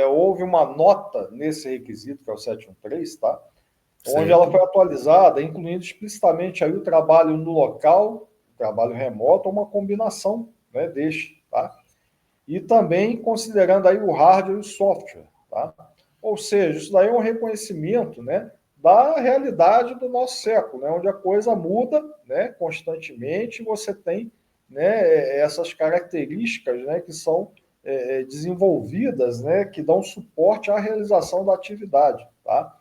Speaker 2: houve uma nota nesse requisito, que é o 713, tá? Onde ela
Speaker 1: Certo?
Speaker 2: foi atualizada, incluindo explicitamente aí o trabalho no local, o trabalho remoto, ou uma combinação, né, deste, tá? E também considerando aí o hardware e o software, tá? Ou seja, isso daí é um reconhecimento, né, da realidade do nosso século, né, onde a coisa muda, né, constantemente, você tem, né, essas características, né, que são desenvolvidas, né, que dão suporte à realização da atividade, tá?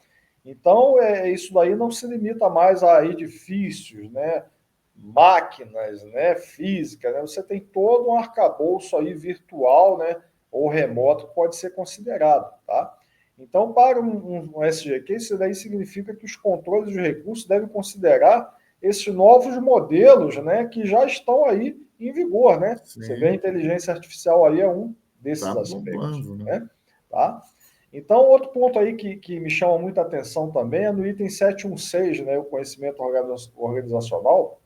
Speaker 2: Então, isso daí não se limita mais a edifícios, né, máquinas, né, física, né? Você tem todo um arcabouço aí virtual, né, ou remoto que pode ser considerado, tá? Então, para um SGQ, isso daí significa que os controles de recursos devem considerar esses novos modelos, né, que já estão aí em vigor, né? Você vê a
Speaker 1: Sim,
Speaker 2: inteligência artificial aí é um
Speaker 1: tá
Speaker 2: desses aspectos,
Speaker 1: bombando, né?
Speaker 2: né? Tá? Então, outro ponto aí que me chama muita atenção também é no item 716, né, o conhecimento organizacional,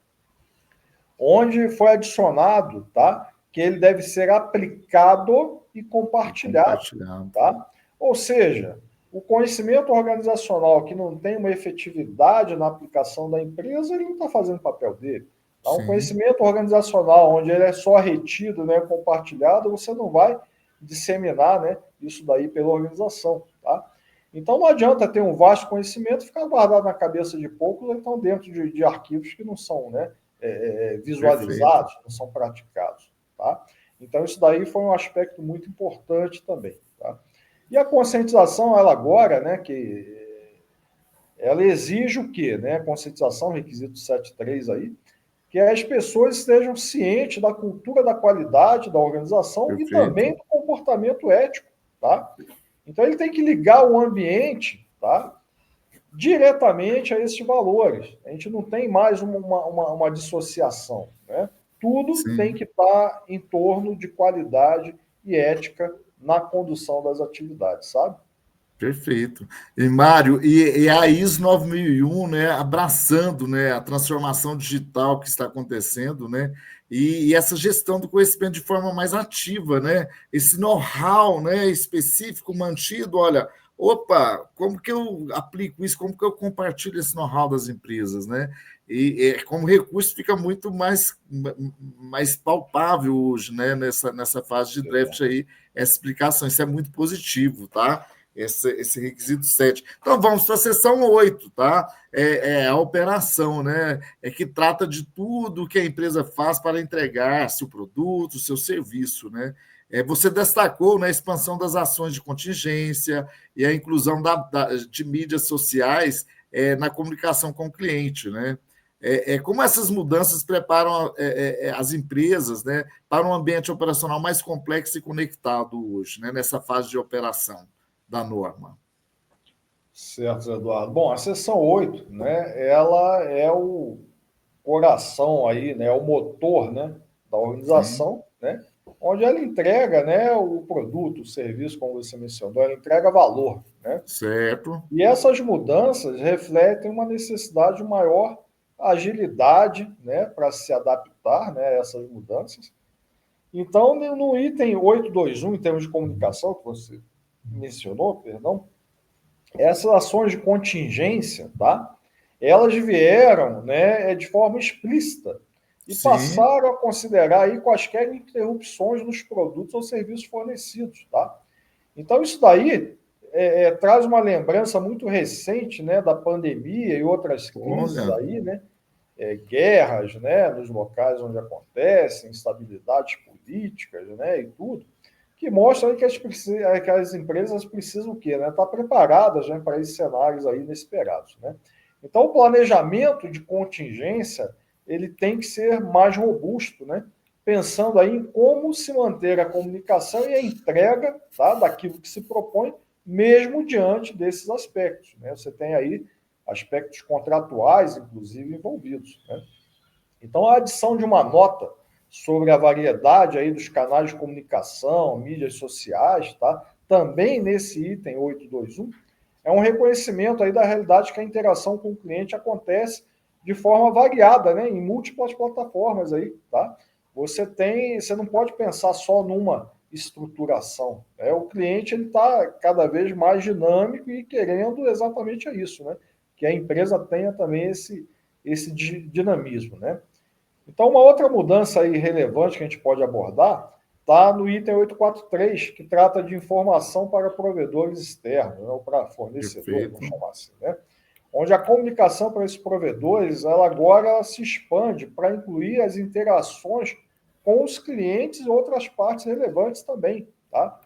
Speaker 2: onde foi adicionado, tá, que ele deve ser aplicado e
Speaker 1: E
Speaker 2: compartilhado,
Speaker 1: compartilhado.
Speaker 2: tá? Ou seja, o conhecimento organizacional que não tem uma efetividade na aplicação da empresa, ele não está fazendo o papel dele. Tá? Um
Speaker 1: Sim,
Speaker 2: conhecimento organizacional onde ele é só retido, né, compartilhado, você não vai disseminar, né, isso daí pela organização, tá? Então não adianta ter um vasto conhecimento e ficar guardado na cabeça de poucos, ou então dentro de arquivos que não são, né,
Speaker 1: perfeito.
Speaker 2: visualizados, não são praticados. Tá? Então, isso daí foi um aspecto muito importante também. Tá? E a conscientização, ela agora, né, que ela exige o quê? Né? A conscientização, requisito 73 aí, que as pessoas estejam cientes da cultura da qualidade da organização e também
Speaker 1: Perfeito.
Speaker 2: do comportamento ético. Tá? Então, ele tem que ligar o ambiente, tá, diretamente a esses valores. A gente não tem mais uma dissociação. Né? Tudo tem
Speaker 1: Sim,
Speaker 2: que estar em torno de qualidade e ética na condução das atividades, sabe?
Speaker 1: perfeito. E, Mário, e a ISO 9001, né, abraçando, né, a transformação digital que está acontecendo, né, e essa gestão do conhecimento de forma mais ativa, né, esse know-how, né, específico mantido, olha, opa, como que eu aplico isso, como que eu compartilho esse know-how das empresas, né, e como recurso fica muito mais palpável hoje, né, nessa fase de draft aí, essa explicação, isso é muito positivo, tá? Esse requisito 7. Então, vamos para a seção 8, tá? A operação, né? Que trata de tudo que a empresa faz para entregar seu produto, seu serviço, né? Você destacou, né, a expansão das ações de contingência e a inclusão de mídias sociais na comunicação com o cliente, né? Como essas mudanças preparam as empresas, né, para um ambiente operacional mais complexo e conectado hoje, né, nessa fase de operação da norma?
Speaker 2: Certo, Eduardo. Bom, a seção 8, né, ela é o coração aí, né, o motor, né, da
Speaker 1: Sim,
Speaker 2: organização, né, onde ela entrega, né, o produto, o serviço, como você mencionou, ela entrega valor, né?
Speaker 1: certo.
Speaker 2: E essas mudanças refletem uma necessidade de maior agilidade, né, para se adaptar, né, a essas mudanças. Então, no item 821, em termos de comunicação, que você mencionou, perdão, essas ações de contingência, tá? Elas vieram, né, de forma explícita e
Speaker 1: Sim,
Speaker 2: passaram a considerar aí quaisquer interrupções nos produtos ou serviços fornecidos, tá? Então isso daí traz uma lembrança muito recente, né, da pandemia e outras crises
Speaker 1: olha,
Speaker 2: aí, né, guerras, né, nos locais onde acontecem, instabilidades políticas, né, e tudo que mostra que que as empresas precisam o quê? Né? Estar preparadas, né, para esses cenários aí inesperados. Né? Então, o planejamento de contingência ele tem que ser mais robusto, né? Pensando aí em como se manter a comunicação e a entrega, tá, daquilo que se propõe, mesmo diante desses aspectos. Né? Você tem aí aspectos contratuais, inclusive, envolvidos. Né? Então, a adição de uma nota sobre a variedade aí dos canais de comunicação, mídias sociais, tá? Também nesse item 821, é um reconhecimento aí da realidade que a interação com o cliente acontece de forma variada, né? Em múltiplas plataformas aí, tá? Você não pode pensar só numa estruturação. Né? O cliente ele está cada vez mais dinâmico e querendo exatamente isso, né? Que a empresa tenha também esse dinamismo, né? Então, uma outra mudança aí relevante que a gente pode abordar está no item 843, que trata de informação para provedores externos, né, ou para fornecedores, vamos
Speaker 1: perfeito.
Speaker 2: chamar assim, né? Onde a comunicação para esses provedores, ela agora se expande para incluir as interações com os clientes e outras partes relevantes também, tá?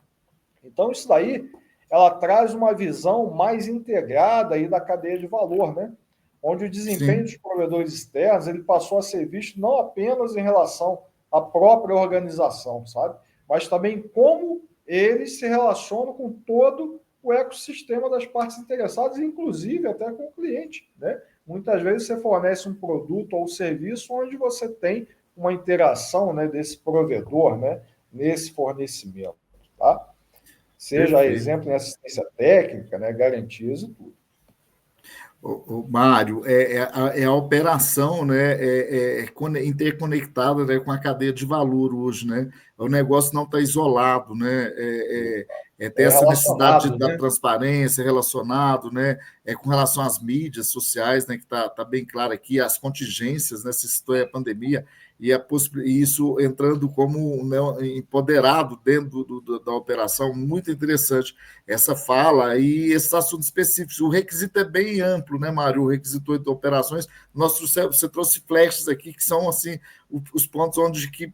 Speaker 2: Então, isso daí, ela traz uma visão mais integrada aí da cadeia de valor, né? Onde o desempenho
Speaker 1: Sim,
Speaker 2: dos provedores externos ele passou a ser visto não apenas em relação à própria organização, sabe? Mas também como eles se relacionam com todo o ecossistema das partes interessadas, inclusive até com o cliente, né? Muitas vezes você fornece um produto ou serviço onde você tem uma interação, né, desse provedor, né, nesse fornecimento, tá? Seja
Speaker 1: perfeito.
Speaker 2: exemplo em assistência técnica, né, garantias e tudo.
Speaker 1: Mário, a operação, né, interconectada, né, com a cadeia de valor hoje, né? O negócio não está isolado, né? Tem
Speaker 2: É
Speaker 1: essa necessidade
Speaker 2: relacionado,
Speaker 1: da
Speaker 2: né?
Speaker 1: transparência relacionado, né? Com relação às mídias sociais, né, que está bem claro aqui, as contingências, né? Se citou a pandemia, e isso entrando como, né, empoderado dentro da operação, muito interessante essa fala e esses assuntos específicos. O requisito é bem amplo, né, Mário? O requisito de operações. Você trouxe flashes aqui que são assim os pontos onde que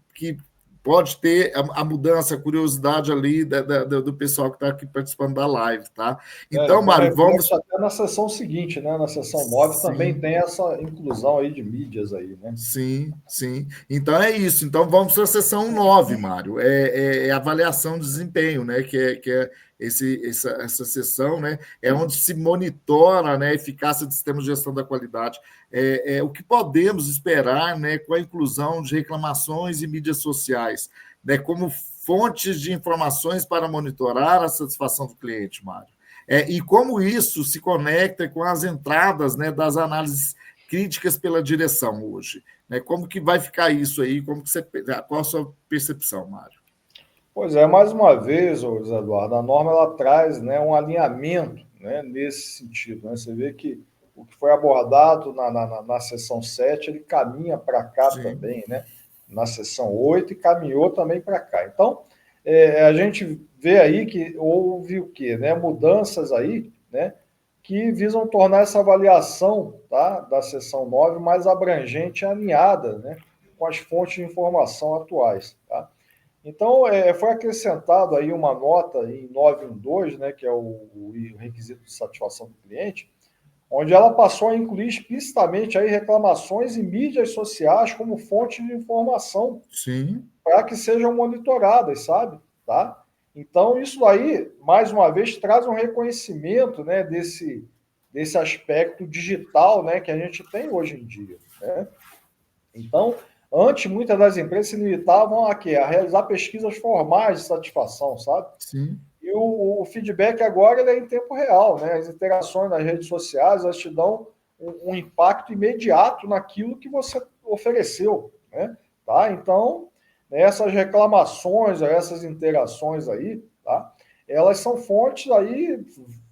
Speaker 1: pode ter a mudança, a curiosidade ali do pessoal que está aqui participando da live, tá? Então,
Speaker 2: Dá
Speaker 1: Mário,
Speaker 2: reflexo
Speaker 1: vamos.
Speaker 2: até na sessão seguinte, né? Na sessão 9 também
Speaker 1: Sim.
Speaker 2: tem essa inclusão aí de mídias aí, né?
Speaker 1: Sim, sim. Então é isso. Então vamos para a sessão 9, Mário. A avaliação de desempenho, né? Que é essa sessão, né? É onde se monitora, né, a eficácia do sistema de gestão da qualidade. O que podemos esperar, né, com a inclusão de reclamações e mídias sociais, né, como fontes de informações para monitorar a satisfação do cliente, Mário. E como isso se conecta com as entradas, né, das análises críticas pela direção hoje. Né? Como que vai ficar isso aí? Qual a sua percepção, Mário?
Speaker 2: Pois é, mais uma vez, ô, Luiz Eduardo, a norma ela traz, né, um alinhamento, né, nesse sentido. Né? Você vê que o que foi abordado na sessão 7 ele caminha para cá
Speaker 1: Sim,
Speaker 2: também, né? Na sessão 8 e caminhou também para cá. Então, a gente vê aí que houve o quê? Né? Mudanças aí, né? Que visam tornar essa avaliação, tá, da sessão 9 mais abrangente e alinhada, né? Com as fontes de informação atuais, tá? Então, foi acrescentado aí uma nota em 912, né, que é o requisito de satisfação do cliente, onde ela passou a incluir explicitamente aí reclamações em mídias sociais como fonte de informação
Speaker 1: Sim,
Speaker 2: para que sejam monitoradas, sabe? Tá? Então, isso aí, mais uma vez, traz um reconhecimento, né, desse aspecto digital, né, que a gente tem hoje em dia, né? Então, antes, muitas das empresas se limitavam a quê? A realizar pesquisas formais de satisfação, sabe?
Speaker 1: sim,
Speaker 2: E o feedback agora ele é em tempo real, né? As interações nas redes sociais, elas te dão um impacto imediato naquilo que você ofereceu, né? Tá? Então, essas reclamações, essas interações aí, tá? Elas são fontes aí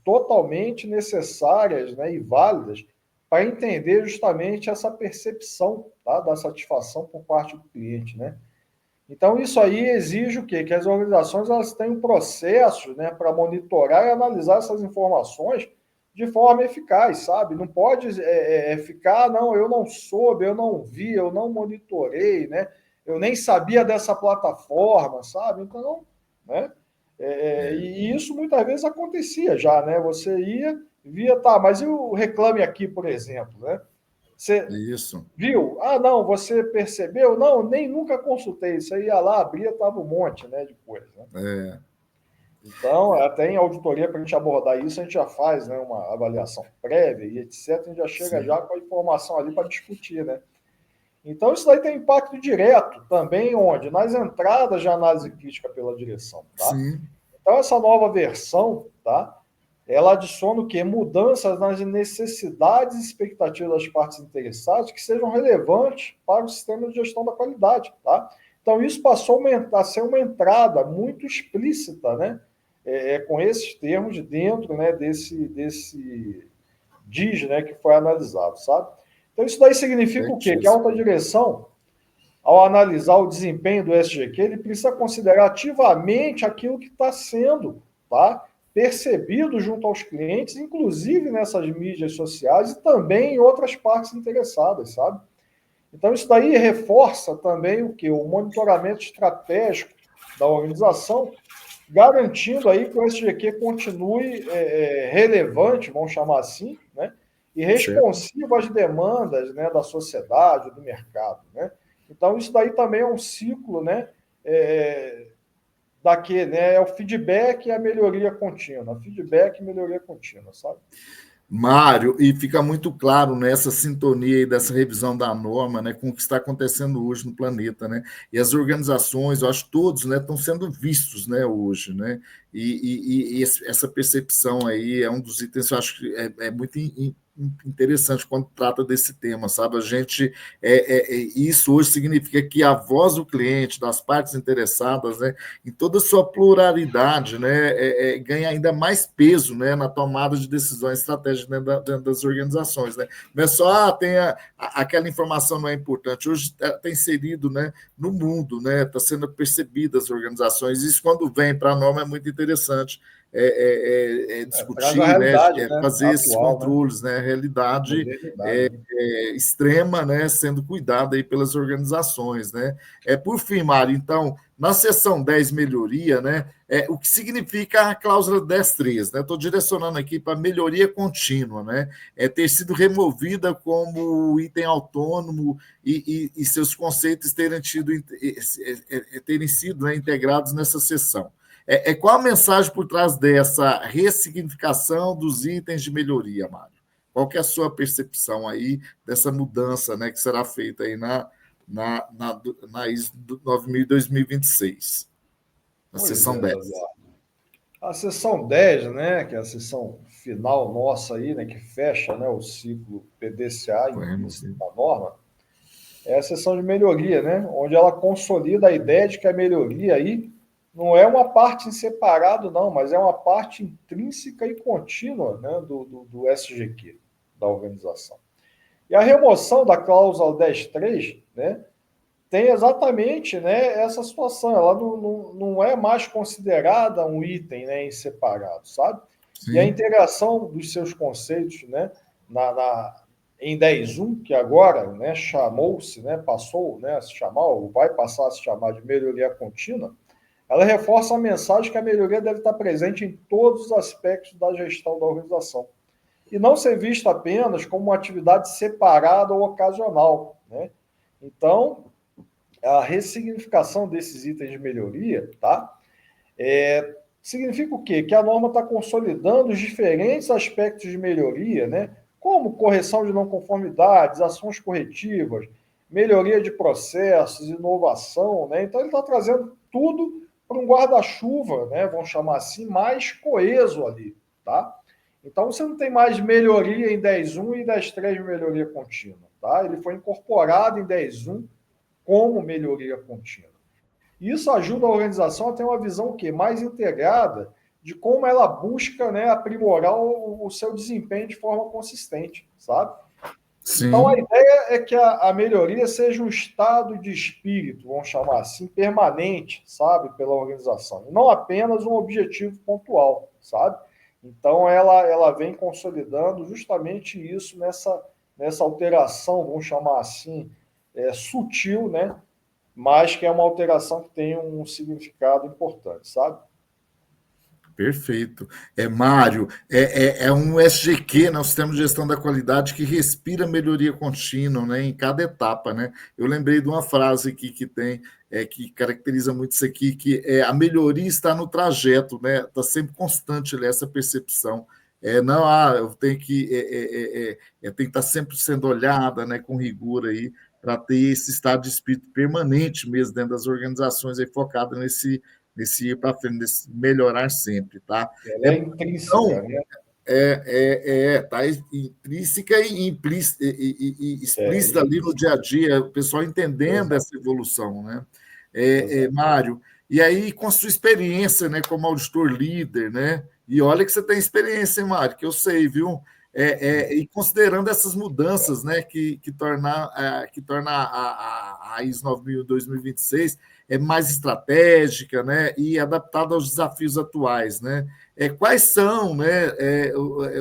Speaker 2: totalmente necessárias, né, e válidas para entender justamente essa percepção, tá, da satisfação por parte do cliente, né? Então, isso aí exige o quê? Que as organizações elas tenham processos, né, para monitorar e analisar essas informações de forma eficaz, sabe? Não pode ficar, não, eu não soube, eu não vi, eu não monitorei, né? Eu nem sabia dessa plataforma, sabe? Então, né?
Speaker 1: é,
Speaker 2: E isso muitas vezes acontecia já, né? Você ia, via, tá, mas e o Reclame Aqui, por exemplo, né? Você
Speaker 1: isso.
Speaker 2: viu? Ah, não, você percebeu? Não, nem nunca consultei. Você ia lá, abria, tava um monte, né, de coisa, né?
Speaker 1: É,
Speaker 2: Então, até em auditoria, para a gente abordar isso, a gente já faz, né, uma avaliação prévia e etc. A gente já chega já
Speaker 1: sim,
Speaker 2: com a informação ali para discutir, né? Então, isso daí tem impacto direto também, onde? Nas entradas de análise crítica pela direção, tá?
Speaker 1: sim,
Speaker 2: Então, essa nova versão, tá? Ela adiciona o quê? Mudanças nas necessidades e expectativas das partes interessadas que sejam relevantes para o sistema de gestão da qualidade, tá? Então, isso passou a ser uma entrada muito explícita, né? Com esses termos dentro, né, desse DIS, né, que foi analisado, sabe? Então, isso daí significa o quê? Que a
Speaker 1: certíssimo.
Speaker 2: alta direção, ao analisar o desempenho do SGQ, ele precisa considerar ativamente aquilo que está sendo, tá, percebido junto aos clientes, inclusive nessas mídias sociais e também em outras partes interessadas, sabe? Então, isso daí reforça também o que? O monitoramento estratégico da organização, garantindo aí que o SGQ continue relevante, vamos chamar assim, né? E
Speaker 1: Certo.
Speaker 2: responsivo às demandas, né, da sociedade, do mercado, né? Então, isso daí também é um ciclo, né, daqui, né, é o feedback e a melhoria contínua. Feedback e melhoria contínua, sabe?
Speaker 1: Mário, e fica muito claro nessa sintonia aí dessa revisão da norma, né, com o que está acontecendo hoje no planeta, né? E as organizações, eu acho que todos, né, estão sendo vistos, né, hoje, né? E essa percepção aí é um dos itens que eu acho que é muito interessante quando trata desse tema, sabe? A gente isso hoje significa que a voz do cliente, das partes interessadas, né, em toda a sua pluralidade, né, ganha ainda mais peso, né, na tomada de decisões estratégicas dentro das organizações, né? Não é só aquela informação não é importante. Hoje está inserido, né, no mundo, né? Está sendo percebida as organizações. Isso quando vem para a norma é muito interessante.
Speaker 2: Traz a
Speaker 1: Discutir, né,
Speaker 2: realidade, né,
Speaker 1: fazer esses
Speaker 2: atual, né,
Speaker 1: controles, né, realidade
Speaker 2: modernidade, né?
Speaker 1: extrema, né, sendo cuidada aí pelas organizações, né? Por fim, Mário, então, na seção 10 melhoria, né, o que significa a cláusula 10.3, né? Estou direcionando aqui para melhoria contínua, né? Ter sido removida como item autônomo e seus conceitos terem sido, né, integrados nessa seção. Qual a mensagem por trás dessa ressignificação dos itens de melhoria, Mário? Qual que é a sua percepção aí dessa mudança, né, que será feita aí na ISO 9000-2026, na
Speaker 2: Pois é,
Speaker 1: seção 10?
Speaker 2: Eduardo. A sessão 10, né, que é a sessão final nossa aí, né, que fecha, né, o ciclo PDCA
Speaker 1: Foi
Speaker 2: implícito
Speaker 1: removido.
Speaker 2: da norma, é a sessão de melhoria, né, onde ela consolida a ideia de que a melhoria aí não é uma parte em separado, não, mas é uma parte intrínseca e contínua, né, do SGQ, da organização. E a remoção da cláusula 10.3, né, tem exatamente, né, essa situação. Ela não é mais considerada um item, né, em separado, sabe? E a
Speaker 1: Sim,
Speaker 2: integração dos seus conceitos, né, em 10.1, que agora, né, chamou-se, né, passou, né, a se chamar, ou vai passar a se chamar de melhoria contínua, ela reforça a mensagem que a melhoria deve estar presente em todos os aspectos da gestão da organização e não ser vista apenas como uma atividade separada ou ocasional, né? Então, a ressignificação desses itens de melhoria, tá? Significa o quê? Que a norma está consolidando os diferentes aspectos de melhoria, né? Como correção de não conformidades, ações corretivas, melhoria de processos, inovação, né? Então ele está trazendo tudo para um guarda-chuva, né? Vamos chamar assim, mais coeso ali, tá? Então você não tem mais melhoria em 10.1 e 10.3 de melhoria contínua, tá? Ele foi incorporado em 10.1 como melhoria contínua. Isso ajuda a organização a ter uma visão o quê? Mais integrada de como ela busca, né, aprimorar o seu desempenho de forma consistente, sabe? Então, a
Speaker 1: Sim,
Speaker 2: ideia é que a melhoria seja um estado de espírito, vamos chamar assim, permanente, sabe, pela organização, e não apenas um objetivo pontual, sabe? Então, ela vem consolidando justamente isso nessa alteração, vamos chamar assim, sutil, né? Mas que é uma alteração que tem um significado importante, sabe?
Speaker 1: perfeito. Mário, é um SGQ, né, o Sistema de Gestão da Qualidade, que respira melhoria contínua, né, em cada etapa, né? Eu lembrei de uma frase aqui que tem, que caracteriza muito isso aqui, que a melhoria está no trajeto, né? Está sempre constante ali, essa percepção. Não, eu tenho que, tem que estar sempre sendo olhada, né, com rigor aí, para ter esse estado de espírito permanente mesmo dentro das organizações, aí, focado nesse ir para frente, nesse melhorar sempre, tá?
Speaker 2: Ela é
Speaker 1: Então,
Speaker 2: intrínseca, né?
Speaker 1: tá intrínseca e implícita, e explícita ali no
Speaker 2: Isso,
Speaker 1: dia a dia, o pessoal entendendo
Speaker 2: exato,
Speaker 1: essa evolução, né?
Speaker 2: exato.
Speaker 1: Mário, e aí com a sua experiência, né, como auditor líder, né? E olha que você tem experiência, hein, Mário, que eu sei, viu? E considerando essas mudanças, né, que torna a ISO 9000 2026 mais estratégica, né, e adaptada aos desafios atuais, né? Quais são, né,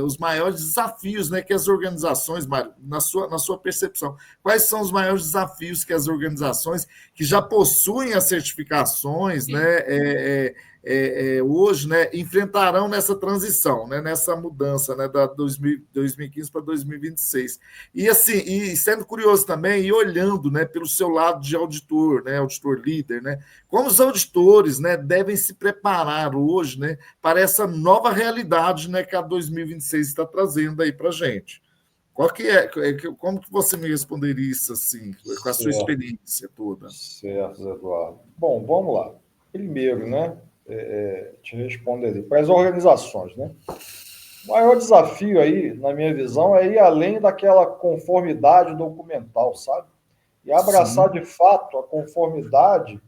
Speaker 1: os maiores desafios, né, que as organizações, Mário, na sua percepção, quais são os maiores desafios que as organizações que já possuem as certificações, né, hoje, né, enfrentarão nessa transição, né, nessa mudança, né, da 2015 para 2026. E assim, e sendo curioso também, e olhando, né, pelo seu lado de auditor, né, auditor líder, né, como os auditores, né, devem se preparar hoje, né, para essa nova realidade, né, que a 2026 está trazendo aí para a gente. Como que você me responderia isso assim, com a sua
Speaker 2: Certo,
Speaker 1: experiência toda?
Speaker 2: certo, Eduardo. Bom, vamos lá. Primeiro, né, te responder para as organizações, né? O maior desafio aí, na minha visão, é ir além daquela conformidade documental, sabe? E abraçar
Speaker 1: Sim,
Speaker 2: de fato a conformidade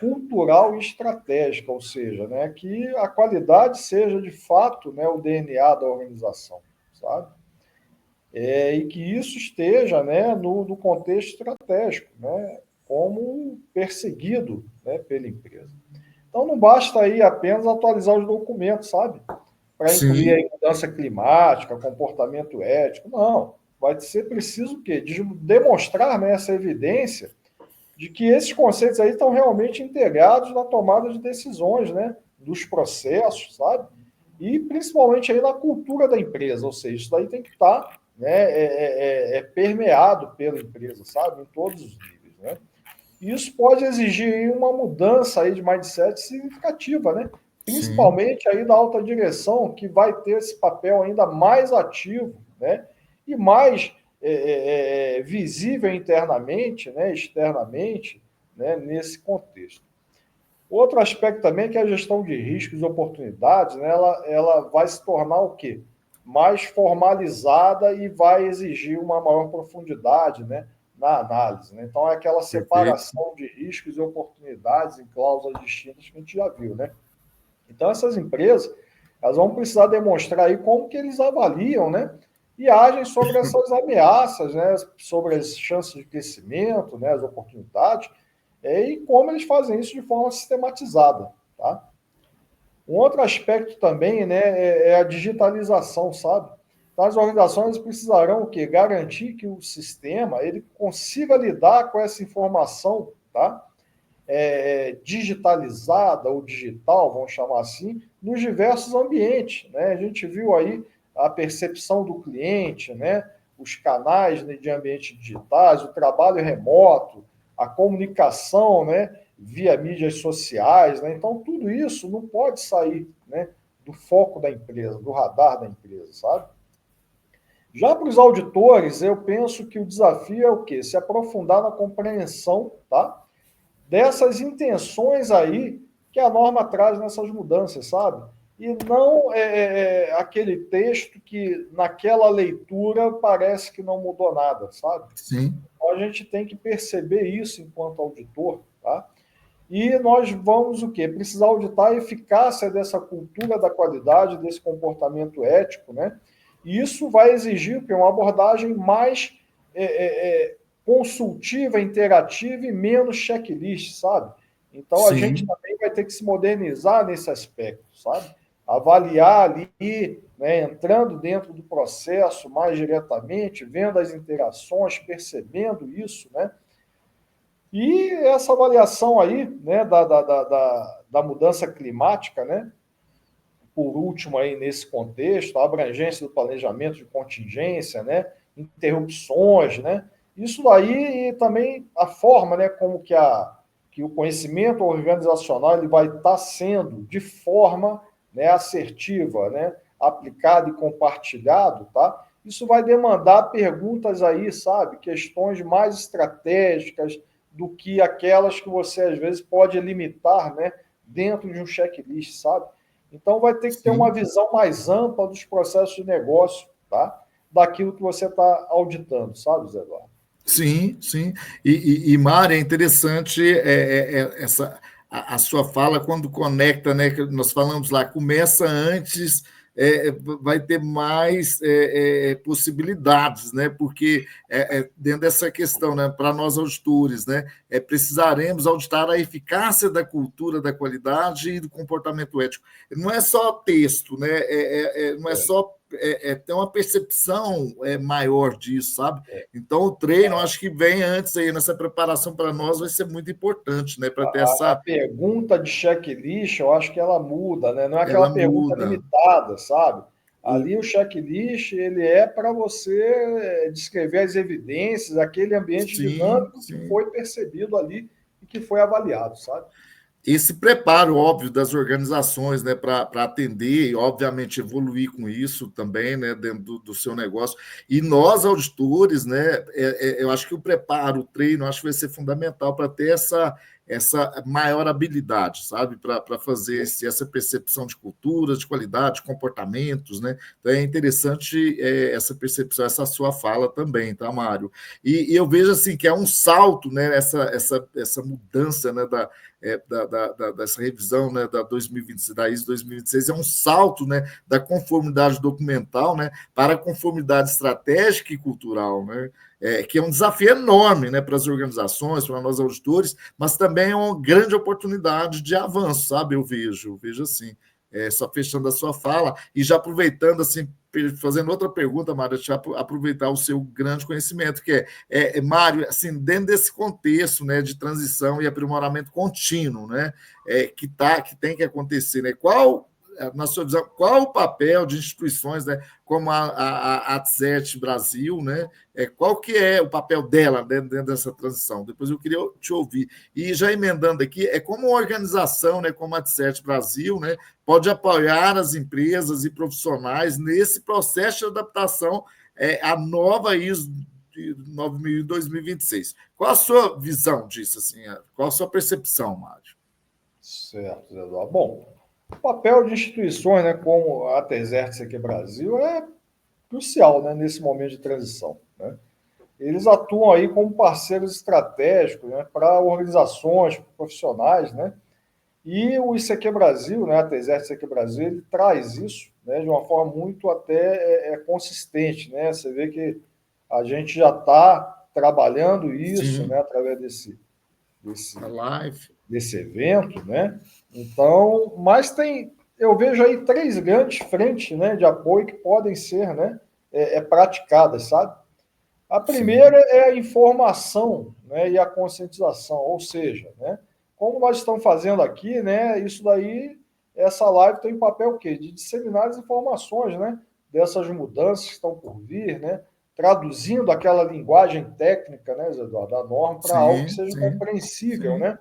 Speaker 2: cultural e estratégica, ou seja, né, que a qualidade seja de fato, né, o DNA da organização, sabe? E que isso esteja, né, no contexto estratégico, né, como perseguido, né, pela empresa. Então não basta aí apenas atualizar os documentos, sabe? Para incluir
Speaker 1: sim,
Speaker 2: aí mudança climática, comportamento ético, não. Vai ser preciso o quê? Demonstrar, né, essa evidência de que esses conceitos aí estão realmente integrados na tomada de decisões, né? Dos processos, sabe? E principalmente aí na cultura da empresa, ou seja, isso daí tem que estar, né, permeado pela empresa, sabe? Em todos os níveis, né? E isso pode exigir uma mudança aí de mindset significativa, né?
Speaker 1: sim,
Speaker 2: Principalmente aí da alta direção, que vai ter esse papel ainda mais ativo, né? E mais visível internamente, né? Externamente, né? Nesse contexto. Outro aspecto também é que a gestão de riscos e oportunidades, né? Ela vai se tornar o quê? Mais formalizada e vai exigir uma maior profundidade, né? Na análise, né? Então, é aquela
Speaker 1: perfeito.
Speaker 2: separação de riscos e oportunidades em cláusulas distintas que a gente já viu, né? Então, essas empresas, elas vão precisar demonstrar aí como que eles avaliam, né? E agem sobre essas ameaças, né? Sobre as chances de crescimento, né? As oportunidades, e como eles fazem isso de forma sistematizada, tá? Um outro aspecto também, né, é a digitalização, sabe? Então, as organizações precisarão o quê? Garantir que o sistema ele consiga lidar com essa informação, tá? digitalizada ou digital, vamos chamar assim, nos diversos ambientes, né? A gente viu aí a percepção do cliente, né? Os canais, né, de ambientes digitais, o trabalho remoto, a comunicação, né, via mídias sociais, né? Então, tudo isso não pode sair, né, do foco da empresa, do radar da empresa, sabe? Já para os auditores, eu penso que o desafio é o quê? Se aprofundar na compreensão, tá? Dessas intenções aí que a norma traz nessas mudanças, sabe? E não aquele texto que naquela leitura parece que não mudou nada, sabe?
Speaker 1: Sim,
Speaker 2: Então a gente tem que perceber isso enquanto auditor, tá? E nós vamos o quê? Precisar auditar a eficácia dessa cultura da qualidade, desse comportamento ético, né? E isso vai exigir que uma abordagem mais é, é, é, consultiva, interativa e menos checklist, sabe? Então a gente
Speaker 1: sim,
Speaker 2: também vai ter que se modernizar nesse aspecto, sabe? Avaliar ali, né, entrando dentro do processo mais diretamente, vendo as interações, percebendo isso, né? E essa avaliação aí, né, da mudança climática, né, por último aí nesse contexto, a abrangência do planejamento de contingência, né, interrupções, né, isso daí e também a forma, né, como que o conhecimento organizacional ele vai estar sendo de forma, né, assertiva, né, aplicado e compartilhado, tá? Isso vai demandar perguntas aí, sabe, questões mais estratégicas do que aquelas que você às vezes pode limitar, né, dentro de um checklist, sabe? Então, vai ter que ter uma
Speaker 1: sim.
Speaker 2: visão mais ampla dos processos de negócio, tá? Daquilo que você está auditando, sabe, Zé Eduardo?
Speaker 1: Sim, sim. E Mari, é interessante essa a sua fala quando conecta, né? Que nós falamos lá, começa antes, vai ter mais possibilidades, né? Porque dentro dessa questão, né? Para nós auditores, né? Precisaremos auditar a eficácia da cultura da qualidade e do comportamento ético. Não é só texto, né? Não é só ter uma percepção maior disso, sabe? Então, o treino, acho que vem antes aí, nessa preparação para nós, vai ser muito importante, né? Para ter
Speaker 2: A
Speaker 1: essa.
Speaker 2: pergunta de checklist, eu acho que ela muda, né? Não é aquela
Speaker 1: Ela
Speaker 2: pergunta
Speaker 1: muda.
Speaker 2: limitada, sabe?
Speaker 1: O,
Speaker 2: Ali o checklist, ele é para você descrever as evidências, aquele ambiente
Speaker 1: sim,
Speaker 2: dinâmico que
Speaker 1: sim.
Speaker 2: foi percebido ali e que foi avaliado, sabe?
Speaker 1: Esse preparo, óbvio, das organizações, né, para atender e, obviamente, evoluir com isso também, né, dentro do seu negócio. E nós, auditores, né, eu acho que o preparo, o treino, acho que vai ser fundamental para ter essa maior habilidade, sabe, para fazer essa percepção de cultura, de qualidade, de comportamentos, né. Então, é interessante essa percepção, essa sua fala também, tá, Mário? E eu vejo, assim, que é um salto, né, essa mudança, né, dessa revisão, né, da 2020, da ISO 2026, é um salto, né, da conformidade documental, né, para a conformidade estratégica e cultural, né, que é um desafio enorme, né, para as organizações, para nós auditores, mas também é uma grande oportunidade de avanço, sabe? Eu vejo assim. Só fechando a sua fala e já aproveitando assim, fazendo outra pergunta, Mário, deixa eu aproveitar o seu grande conhecimento, que Mário, assim, dentro desse contexto, né, de transição e aprimoramento contínuo, né, que tem que acontecer, né, na sua visão, qual o papel de instituições, né, como a ATSET Brasil, né, qual que é o papel dela dentro dessa transição? Depois eu queria te ouvir. E já emendando aqui, como uma organização, né, como a ATSET Brasil, né, pode apoiar as empresas e profissionais nesse processo de adaptação à nova ISO de 2026. Qual a sua visão disso? Assim? Qual a sua percepção, Mário?
Speaker 2: Certo, Zé Eduardo. Bom, o papel de instituições, né, como a Tesertes aqui Brasil, é crucial, né, nesse momento de transição, né? Eles atuam aí como parceiros estratégicos, né, para organizações, profissionais, né? E o ICQ Brasil, né, a Tesertes ICQ Brasil, ele traz isso, né, de uma forma muito até consistente, né? Você vê que a gente já está trabalhando isso, né,
Speaker 1: Sim,
Speaker 2: através
Speaker 1: a
Speaker 2: desse,
Speaker 1: live.
Speaker 2: desse evento, né? Então, mas eu vejo aí três grandes frentes, né, de apoio que podem ser, né, praticadas, sabe? A primeira
Speaker 1: Sim,
Speaker 2: é a informação, né, e a conscientização, ou seja, né, como nós estamos fazendo aqui, né, isso daí, essa live tem um papel o quê? De disseminar as informações, né, dessas mudanças que estão por vir, né, traduzindo aquela linguagem técnica, né, da norma para algo que
Speaker 1: Sim,
Speaker 2: seja
Speaker 1: sim,
Speaker 2: compreensível,
Speaker 1: sim,
Speaker 2: né?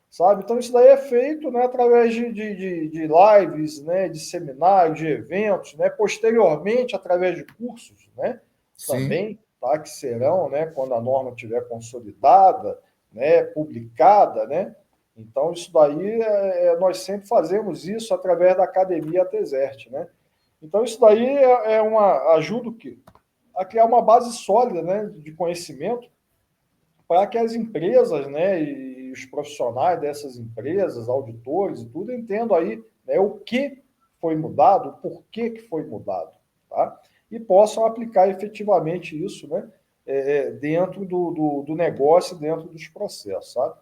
Speaker 2: Sabe? Então, isso daí é feito, né, através de lives, né, de seminários, de eventos, né, posteriormente, através de cursos, né,
Speaker 1: sim,
Speaker 2: também, tá, que serão, né, quando a norma estiver consolidada, né, publicada, né. Então, isso daí, nós sempre fazemos isso através da Academia Tesert, né. Então, isso daí ajuda o quê? A criar uma base sólida, né, de conhecimento para que as empresas, né, e os profissionais dessas empresas, auditores e tudo, entendam aí, né, o que foi mudado, o porquê que foi mudado, tá? E possam aplicar efetivamente isso, né, dentro do negócio, dentro dos processos, sabe?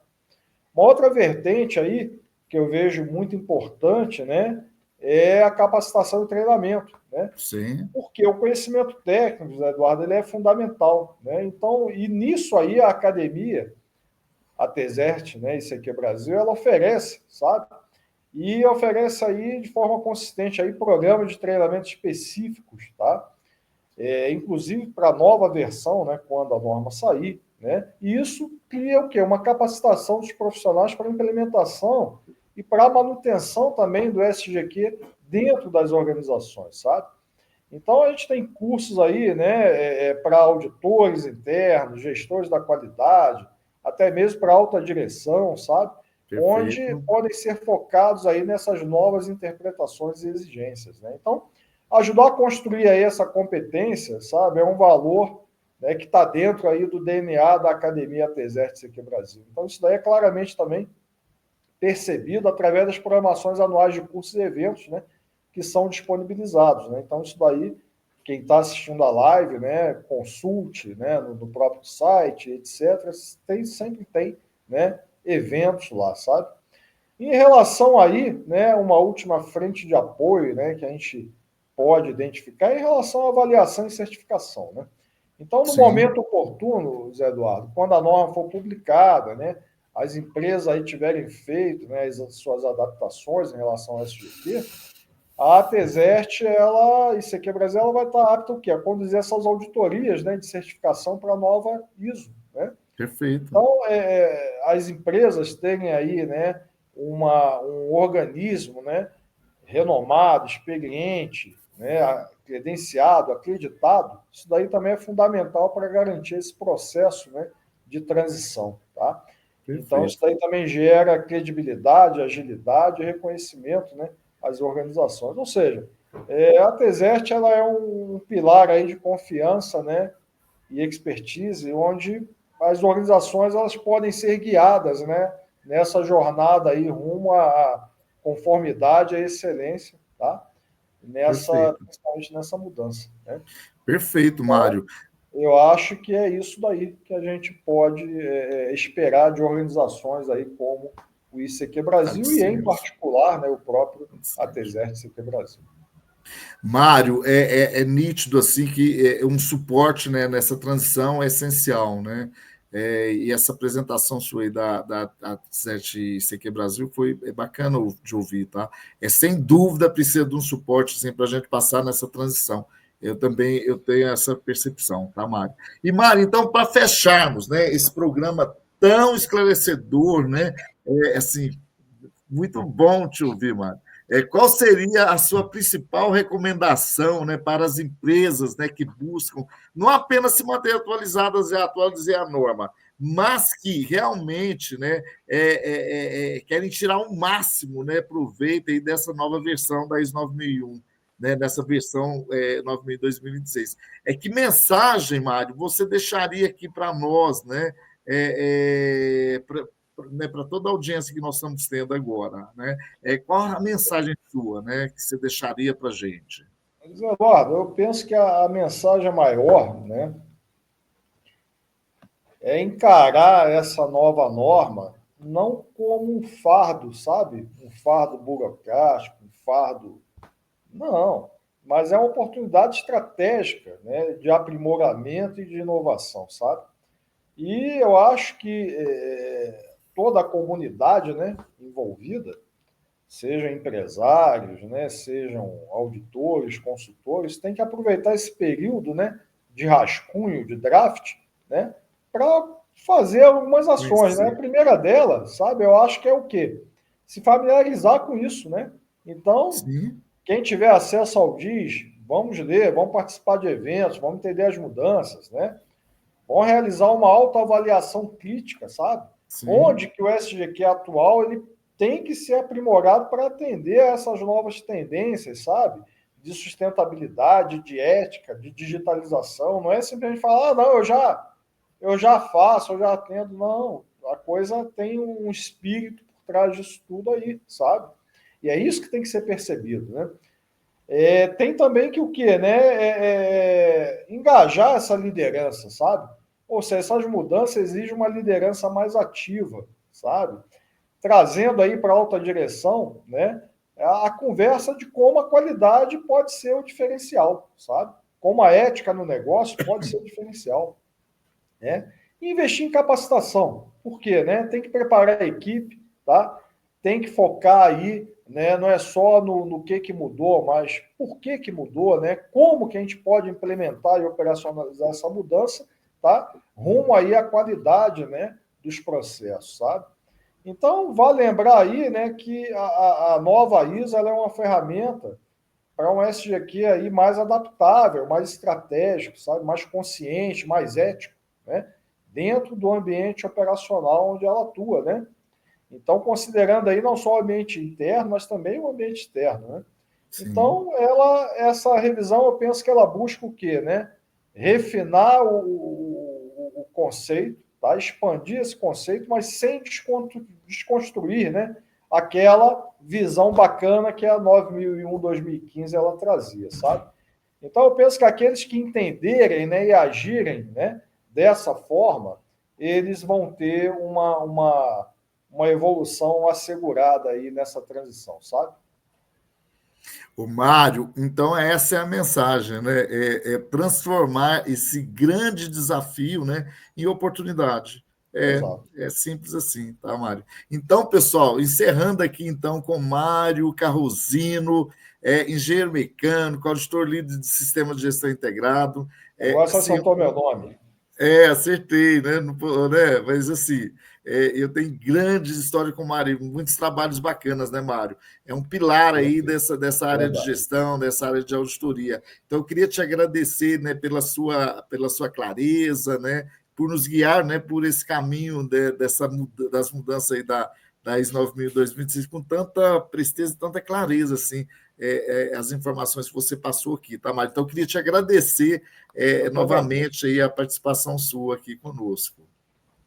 Speaker 2: Uma outra vertente aí que eu vejo muito importante, né, é a capacitação e treinamento, né?
Speaker 1: sim,
Speaker 2: Porque o conhecimento técnico, Zé Eduardo, ele é fundamental, né? Então, e nisso aí a academia, a Tesert, né, isso aqui é Brasil, ela oferece, sabe? E oferece aí de forma consistente aí programas de treinamento específicos, tá? Inclusive para a nova versão, né, quando a norma sair, né? E isso cria o quê? Uma capacitação dos profissionais para implementação e para a manutenção também do SGQ dentro das organizações, sabe? Então, a gente tem cursos aí, né, para auditores internos, gestores da qualidade, até mesmo para alta direção, sabe? Onde
Speaker 1: perfeito,
Speaker 2: podem ser focados aí nessas novas interpretações e exigências, né? Então, ajudar a construir aí essa competência, sabe, é um valor, né, que está dentro aí do DNA da Academia Tesert CQ Brasil. Então, isso daí é claramente também percebido através das programações anuais de cursos e eventos, né, que são disponibilizados, né? Então, isso daí, quem está assistindo a live, né, consulte, né, no próprio site, etc., sempre tem, né, eventos lá, sabe? Em relação aí, né, uma última frente de apoio, né, que a gente pode identificar é em relação à avaliação e certificação, né? Então, no
Speaker 1: sim,
Speaker 2: momento oportuno, Zé Eduardo, quando a norma for publicada, né, as empresas aí tiverem feito, né, as suas adaptações em relação ao SGQ, a Tesert, ela, isso aqui é Brasil, ela vai estar apta o quê? A conduzir essas auditorias, né, de certificação para a nova ISO, né?
Speaker 1: perfeito,
Speaker 2: Então, as empresas terem aí, né, um organismo, né, renomado, experiente, né, credenciado, acreditado, isso daí também é fundamental para garantir esse processo, né, de transição, tá? Então, isso
Speaker 1: perfeito,
Speaker 2: daí também gera credibilidade, agilidade e reconhecimento, né, às organizações. Ou seja, a Tesert ela é um pilar aí de confiança, né, e expertise, onde as organizações elas podem ser guiadas, né, nessa jornada aí rumo à conformidade, à excelência, tá?
Speaker 1: perfeito,
Speaker 2: Principalmente nessa mudança, né?
Speaker 1: perfeito, Mário.
Speaker 2: Eu acho que é isso daí que a gente pode esperar de organizações aí como o ICQ Brasil e, em
Speaker 1: Absente.
Speaker 2: particular, né, o próprio ATESER ICQ Brasil.
Speaker 1: Mário, é nítido assim que um suporte, né, nessa transição é essencial, né? E essa apresentação sua aí da 7CQ Brasil foi bacana de ouvir, tá? Sem dúvida precisa de um suporte assim, para a gente passar nessa transição. Eu tenho essa percepção, tá, Mário? E, Mário, então, para fecharmos, né, esse programa tão esclarecedor, né? Assim, muito bom te ouvir, Mário. Qual seria a sua principal recomendação, né, para as empresas, né, que buscam não apenas se manter atualizadas e atualizar a norma, mas que realmente, né, querem tirar o máximo, né, proveito aí dessa nova versão da ISO 9001, né, dessa versão 9000 2026. Que mensagem, Mário, você deixaria aqui para nós, né, para toda a audiência que nós estamos tendo agora, né? Qual a mensagem sua, né, que você deixaria para a gente?
Speaker 2: Mas, Eduardo, eu penso que a mensagem maior, né, é encarar essa nova norma não como um fardo, sabe? Um fardo burocrático, um fardo. Não, mas é uma oportunidade estratégica, né, de aprimoramento e de inovação, sabe? E eu acho que toda a comunidade, né, envolvida, sejam empresários, né, sejam auditores, consultores, tem que aproveitar esse período, né, de rascunho, de draft, né, para fazer algumas ações, né? A primeira delas, sabe, eu acho que é o quê? Se familiarizar com isso, né? Então,
Speaker 1: Sim,
Speaker 2: quem tiver acesso ao DIS, vamos ler, vamos participar de eventos, vamos entender as mudanças, né? Vamos realizar uma autoavaliação crítica, sabe?
Speaker 1: sim,
Speaker 2: Onde que o SGQ atual ele tem que ser aprimorado para atender a essas novas tendências, sabe? De sustentabilidade, de ética, de digitalização. Não é simplesmente falar, ah, não, eu já faço, eu já atendo. Não, a coisa tem um espírito por trás disso tudo aí, sabe? E é isso que tem que ser percebido, né? Tem também que o quê, né? Engajar essa liderança, sabe? Ou seja, essas mudanças exigem uma liderança mais ativa, sabe? Trazendo aí para a alta direção, né? A conversa de como a qualidade pode ser o diferencial, sabe? Como a ética no negócio pode ser o diferencial, né? E investir em capacitação. Por quê, né? Tem que preparar a equipe, tá? Tem que focar aí, né? Não é só no que mudou, mas por que mudou, né? Como que a gente pode implementar e operacionalizar essa mudança, tá? Rumo aí à qualidade, né? Dos processos, sabe? Então, vale lembrar aí, né, que a nova ISO ela é uma ferramenta para um SGQ aí mais adaptável, mais estratégico, sabe? Mais consciente, mais ético, né? Dentro do ambiente operacional onde ela atua, né? Então, considerando aí não só o ambiente interno, mas também o ambiente externo, né?
Speaker 1: sim.
Speaker 2: Então, essa revisão, eu penso que ela busca o quê, né? Refinar o conceito, tá? Expandir esse conceito, mas sem desconstruir, né? Aquela visão bacana que a 9001-2015 ela trazia, sabe? Então, eu penso que aqueles que entenderem, né, e agirem, né, dessa forma, eles vão ter uma evolução assegurada aí nessa transição, sabe?
Speaker 1: O Mário, então essa é a mensagem, né? Transformar esse grande desafio, né, em oportunidade. É,
Speaker 2: Exato.
Speaker 1: é simples assim, tá, Mário? Então, pessoal, encerrando aqui então com Mário Carrozino, engenheiro mecânico, auditor líder de sistema de gestão integrado.
Speaker 2: Agora só
Speaker 1: Assim,
Speaker 2: saltou meu nome.
Speaker 1: acertei, né? Né? Mas assim, eu tenho grandes histórias com o Mário, muitos trabalhos bacanas, né, Mário? É um pilar aí
Speaker 2: Perfeito.
Speaker 1: dessa área de
Speaker 2: Verdade.
Speaker 1: gestão, dessa área de auditoria. Então, eu queria te agradecer, né, pela sua clareza, né, por nos guiar, né, por esse caminho das mudanças aí da ISO 9000 e 2016 com tanta presteza e tanta clareza, assim, as informações que você passou aqui, tá, Mário? Então, eu queria te agradecer
Speaker 2: Eu que agradeço.
Speaker 1: novamente aí a participação sua aqui conosco.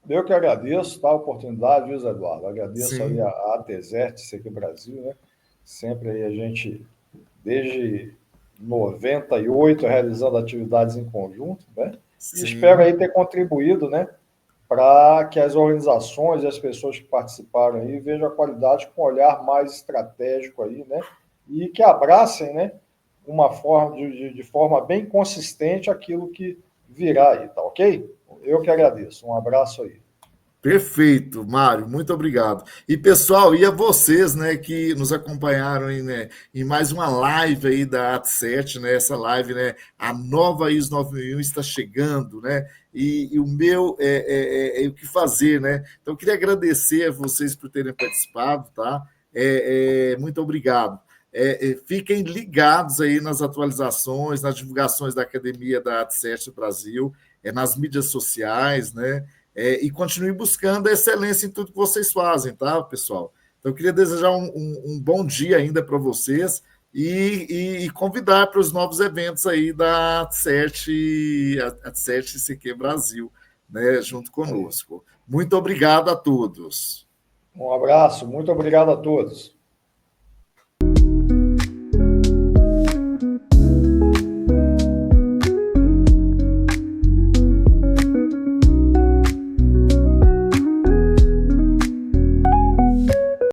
Speaker 2: Eu que agradeço, tá, a oportunidade, Luiz Eduardo. Agradeço aí
Speaker 1: Sim,
Speaker 2: a ATZERT, aqui Brasil, né? Sempre aí a gente, desde 98, realizando atividades em conjunto, né? E espero
Speaker 1: sim.
Speaker 2: aí ter contribuído, né, para que as organizações e as pessoas que participaram aí vejam a qualidade com um olhar mais estratégico aí, né? E que abracem, né, uma forma de forma bem consistente aquilo que virá aí, tá ok? Eu que agradeço. Um abraço aí.
Speaker 1: Perfeito, Mário, muito obrigado. E pessoal, e a vocês, né, que nos acompanharam aí, né, em mais uma live aí da AT7, né, essa live, né, a nova ISO 9001 está chegando, né, e o meu é o que fazer, né. Então, eu queria agradecer a vocês por terem participado, tá? Muito obrigado. Fiquem ligados aí nas atualizações, nas divulgações da Academia da AT7 Brasil, nas mídias sociais, né, e continue buscando a excelência em tudo que vocês fazem, tá, pessoal? Então, eu queria desejar um bom dia ainda para vocês e convidar para os novos eventos aí da AT7 CQ Brasil, né, junto
Speaker 2: Aí.
Speaker 1: conosco. Muito obrigado a todos.
Speaker 2: Um abraço, muito obrigado a todos.